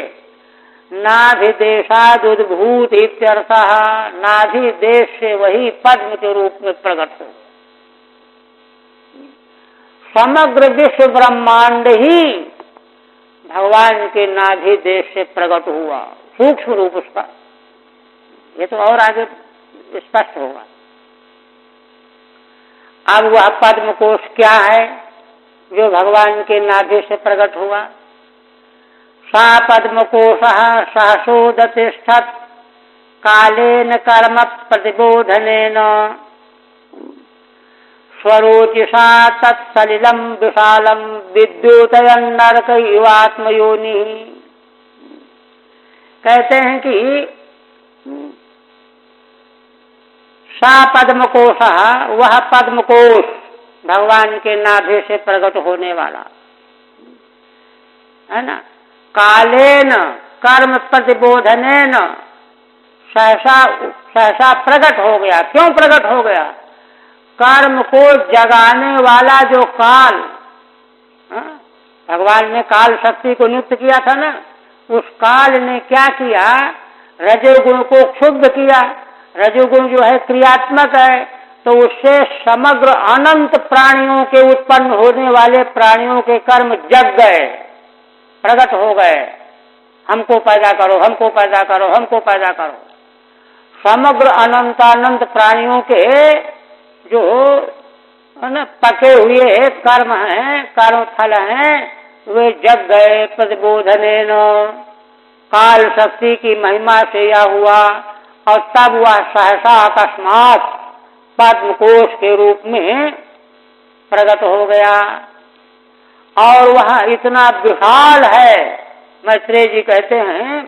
नाभिदेशाद उद्भूत इत्यर्थः, नाभि देश से वही पद्म के रूप में प्रकट हो। समग्र विश्व ब्रह्मांड ही भगवान के नाभि देश से प्रकट हुआ, सूक्ष्म रूप उसका। ये तो और आगे स्पष्ट होगा। अब वह पद्म कोश क्या है जो भगवान के नाभि से प्रकट हुआ? सा पद्म कोशः सहसोदतिष्ठत् कालेन कर्म प्रतिबोधनेन स्वरोचिषा तत्सलिलं विशालं विद्युतयन् नरक इवात्मयोनि। कहते हैं कि सा पद्मकोश, वह पद्मकोश भगवान के नाभि से प्रकट होने वाला है ना। कालेन कर्म प्रतिबोधनेन सहसा प्रकट हो गया। क्यों प्रकट हो गया? कर्म को जगाने वाला जो काल, भगवान ने काल शक्ति को नियुक्त किया था ना, उस काल ने क्या किया? रजोगुण को क्षुब्ध किया। रजोगुण जो है क्रियात्मक है, तो उससे समग्र अनंत प्राणियों के उत्पन्न होने वाले प्राणियों के कर्म जग गए, प्रकट हो गए। हमको पैदा करो, हमको पैदा करो, हमको पैदा करो। समग्र अनंतानंत प्राणियों के जो पके हुए कर्म हैं, कर्म फल हैं, वे जग गए। प्रतिबोधनेन, काल शक्ति की महिमा से यह हुआ, और तब वह सहसा अकस्मात पद्मकोश के रूप में प्रकट हो गया। और वह इतना विशाल है, मैत्रेय जी कहते हैं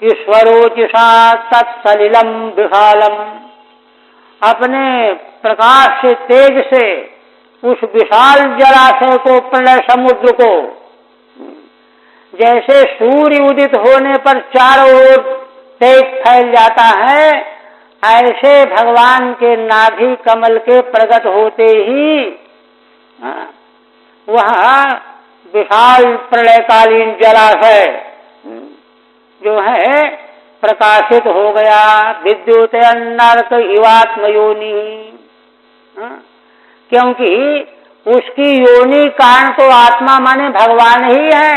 कि स्वरोचिषा तत्सलिलम विशालम, अपने प्रकाश से, तेज से उस विशाल जलाशय को, प्रलय समुद्र को, जैसे सूर्य उदित होने पर चारों ओर तेज फैल जाता है, ऐसे भगवान के नाभि कमल के प्रकट होते ही वह विशाल प्रलयकालीन जलाशय जो है प्रकाशित हो गया। विद्युत नरक इवात्म योनि, क्योंकि उसकी योनि कारण तो आत्मा माने भगवान ही है,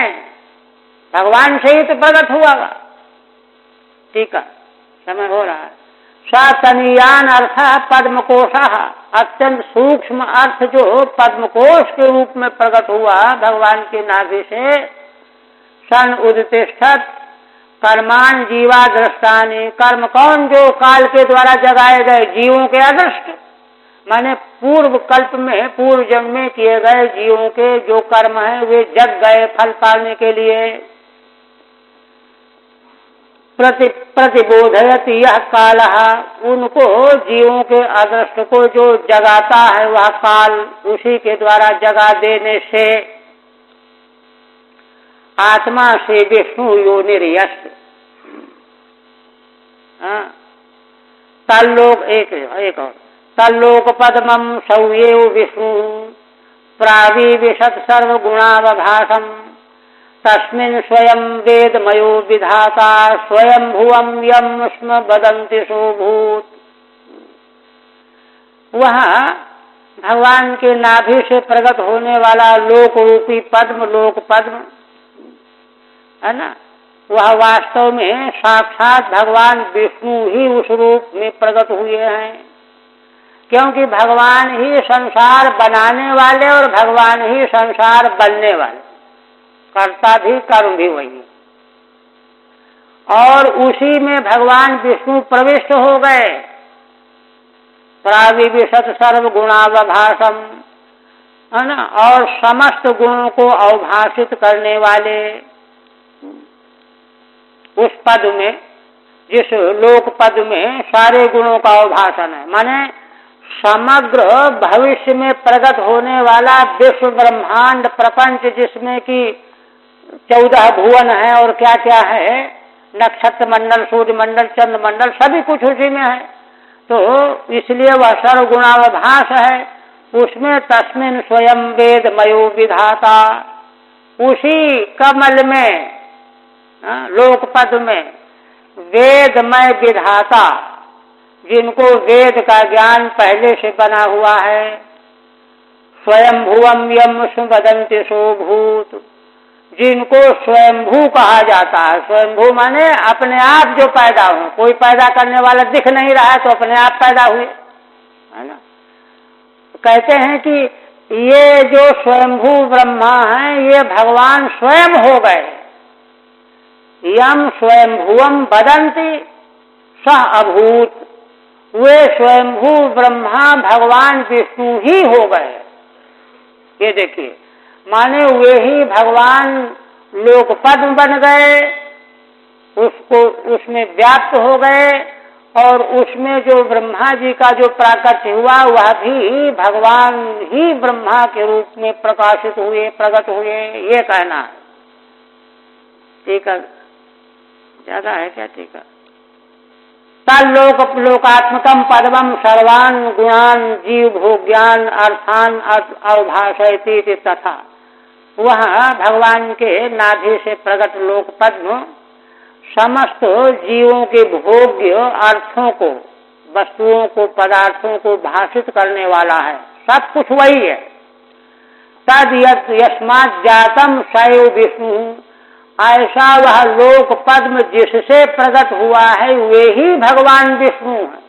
भगवान से ही तो प्रकट हुआ। ठीक है, समय हो रहा है। सतनीयान अर्थ पद्मकोश, अत्यंत सूक्ष्म अर्थ जो पद्मकोश के रूप में प्रकट हुआ भगवान के नाभि से। सन उदितिष्ठत कर्मान जीवा दृष्टानि, कर्म कौन? जो काल के द्वारा जगाए गए जीवों के अदृष्ट, माने पूर्व कल्प में पूर्व जन्म में किए गए जीवों के जो कर्म है वे जग गए फल पाने के लिए। प्रतिबोधयति यह काल, उनको जीवों के अदृष्ट को जो जगाता है वह काल, उसी के द्वारा जगा देने से आत्मा से विष्णु योनिर्यश। तल्लोक एक और तल्लोक पद्मम सौयेव विष्णु प्राविविशत सर्वगुणावभासम तस्मिन् स्वयं वेदमयो विधाता स्वयं भुवम यम स्म वदन्ति सोभूत। वह भगवान के नाभि से प्रकट होने वाला लोक रूपी पद्म, लोक पद्म है ना, वह वास्तव में साक्षात भगवान विष्णु ही उस रूप में प्रकट हुए हैं। क्योंकि भगवान ही संसार बनाने वाले और भगवान ही संसार बनने वाले, कर्ता भी कर्म भी वही, और उसी में भगवान विष्णु प्रविष्ट हो गए। प्राविविशत सर्व गुणावभासम है ना, और समस्त गुणों को अवभाषित करने वाले उस पद में, जिस लोक पद में सारे गुणों का अवभाषण है, माने समग्र भविष्य में प्रकट होने वाला विश्व ब्रह्मांड प्रपंच, जिसमें कि 14 भुवन है और क्या क्या है, नक्षत्र मंडल, सूर्य मंडल, चंद्र मंडल, सभी कुछ उसी में है। तो इसलिए वह सर्वगुणावभास है। उसमें तस्मिन् स्वयं वेदमयो विधाता, उसी कमल में लोकपद में वेदमय विधाता, जिनको वेद का ज्ञान पहले से बना हुआ है। स्वयं भुवम यम वदन्ति सोभूत, जिनको स्वयंभू कहा जाता है। स्वयंभू माने अपने आप जो पैदा हो, कोई पैदा करने वाला दिख नहीं रहा है तो अपने आप पैदा हुए, है ना। कहते हैं कि ये जो स्वयंभू ब्रह्मा है ये भगवान स्वयं हो गए। यम स्वयंभुवम वदन्ति सह अभूत, वे स्वयंभू ब्रह्मा भगवान विष्णु ही हो गए। ये देखिए, माने वे ही भगवान लोकपद बन गए, उसको उसमें व्याप्त हो गए, और उसमें जो ब्रह्मा जी का जो प्राकट्य हुआ वह भी भगवान ही ब्रह्मा के रूप में प्रकाशित हुए, प्रकट हुए, ये कहना है। ठीक है, ज्यादा है क्या? ठीक है। तल्लोक लोकात्मकम पद्मम सर्वान गुणान जीव भोग्यान अर्थान अवभाषयति तथा, वह भगवान के नाभि से प्रकट लोक पद्म समस्त जीवों के भोग्य अर्थों को, वस्तुओं को, पदार्थों को भाषित करने वाला है। सब कुछ वही है। तद यस्मात् जातम सैव विष्णु, ऐसा वह लोक पद्म जिससे प्रकट हुआ है वे ही भगवान विष्णु है।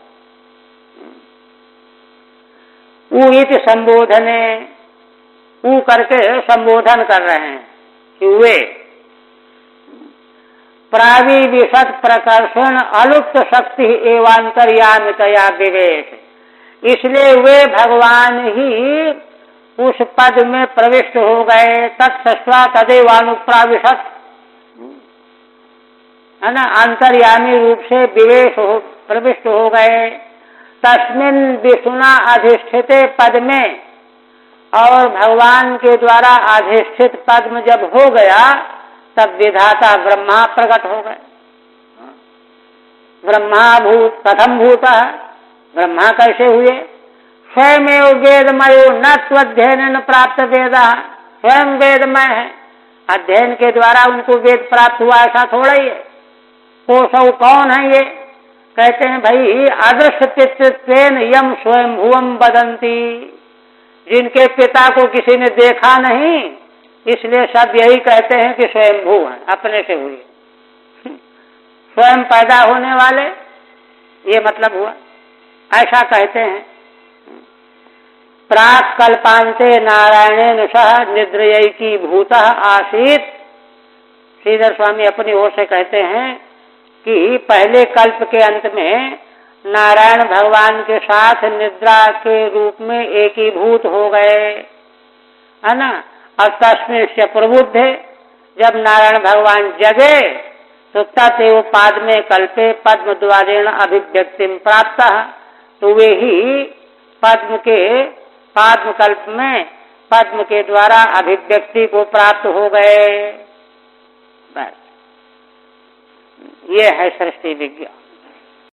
ऊ इति संबोधने, ऊ करके संबोधन कर रहे हैं कि वे प्राविविशत प्रकर्षण अलुप्त शक्ति एवांतर्यामितया विवेश, इसलिए वे भगवान ही उस पद में प्रविष्ट हो गए। तत्सत्वा तदेवानुप्राविशत, है ना, अंतर्यामी रूप से विवेश हो, प्रविष्ट हो गए। तस्मिन् विष्णुना अधिष्ठिते पद में, और भगवान के द्वारा अधिष्ठित पद में जब हो गया तब विधाता ब्रह्मा प्रकट हो गए। ब्रह्मा भूत कथम भूत, ब्रह्मा कैसे हुए? स्वयमेव वेदमयो न त्वध्ययन प्राप्त वेदा, स्वयं वेदमय है, अध्ययन के द्वारा उनको वेद प्राप्त हुआ ऐसा थोड़ा ही है। कोसौ कौन है ये? कहते हैं भाई अदृश्य पितृत्वेन यम स्वयं भुवम बदंती, जिनके पिता को किसी ने देखा नहीं इसलिए सब यही कहते हैं कि स्वयंभू हैं, अपने से हुए, स्वयं पैदा होने वाले, ये मतलब हुआ, ऐसा कहते हैं। प्राक कल्पांते नारायणेन सह निद्रयैकी भूतः आसीत, श्रीधर स्वामी अपनी ओर से कहते हैं कि पहले कल्प के अंत में नारायण भगवान के साथ निद्रा के रूप में एकीभूत हो गए, है ना। और तस्मिन् से प्रबुद्धे, जब नारायण भगवान जगे तो तत्व पाद में कल्पे पद्म द्वारेण अभिव्यक्ति प्राप्त, तो वे ही पद्म कल्प में पद्म के द्वारा अभिव्यक्ति को प्राप्त हो गए। बस ये है सृष्टि विज्ञान।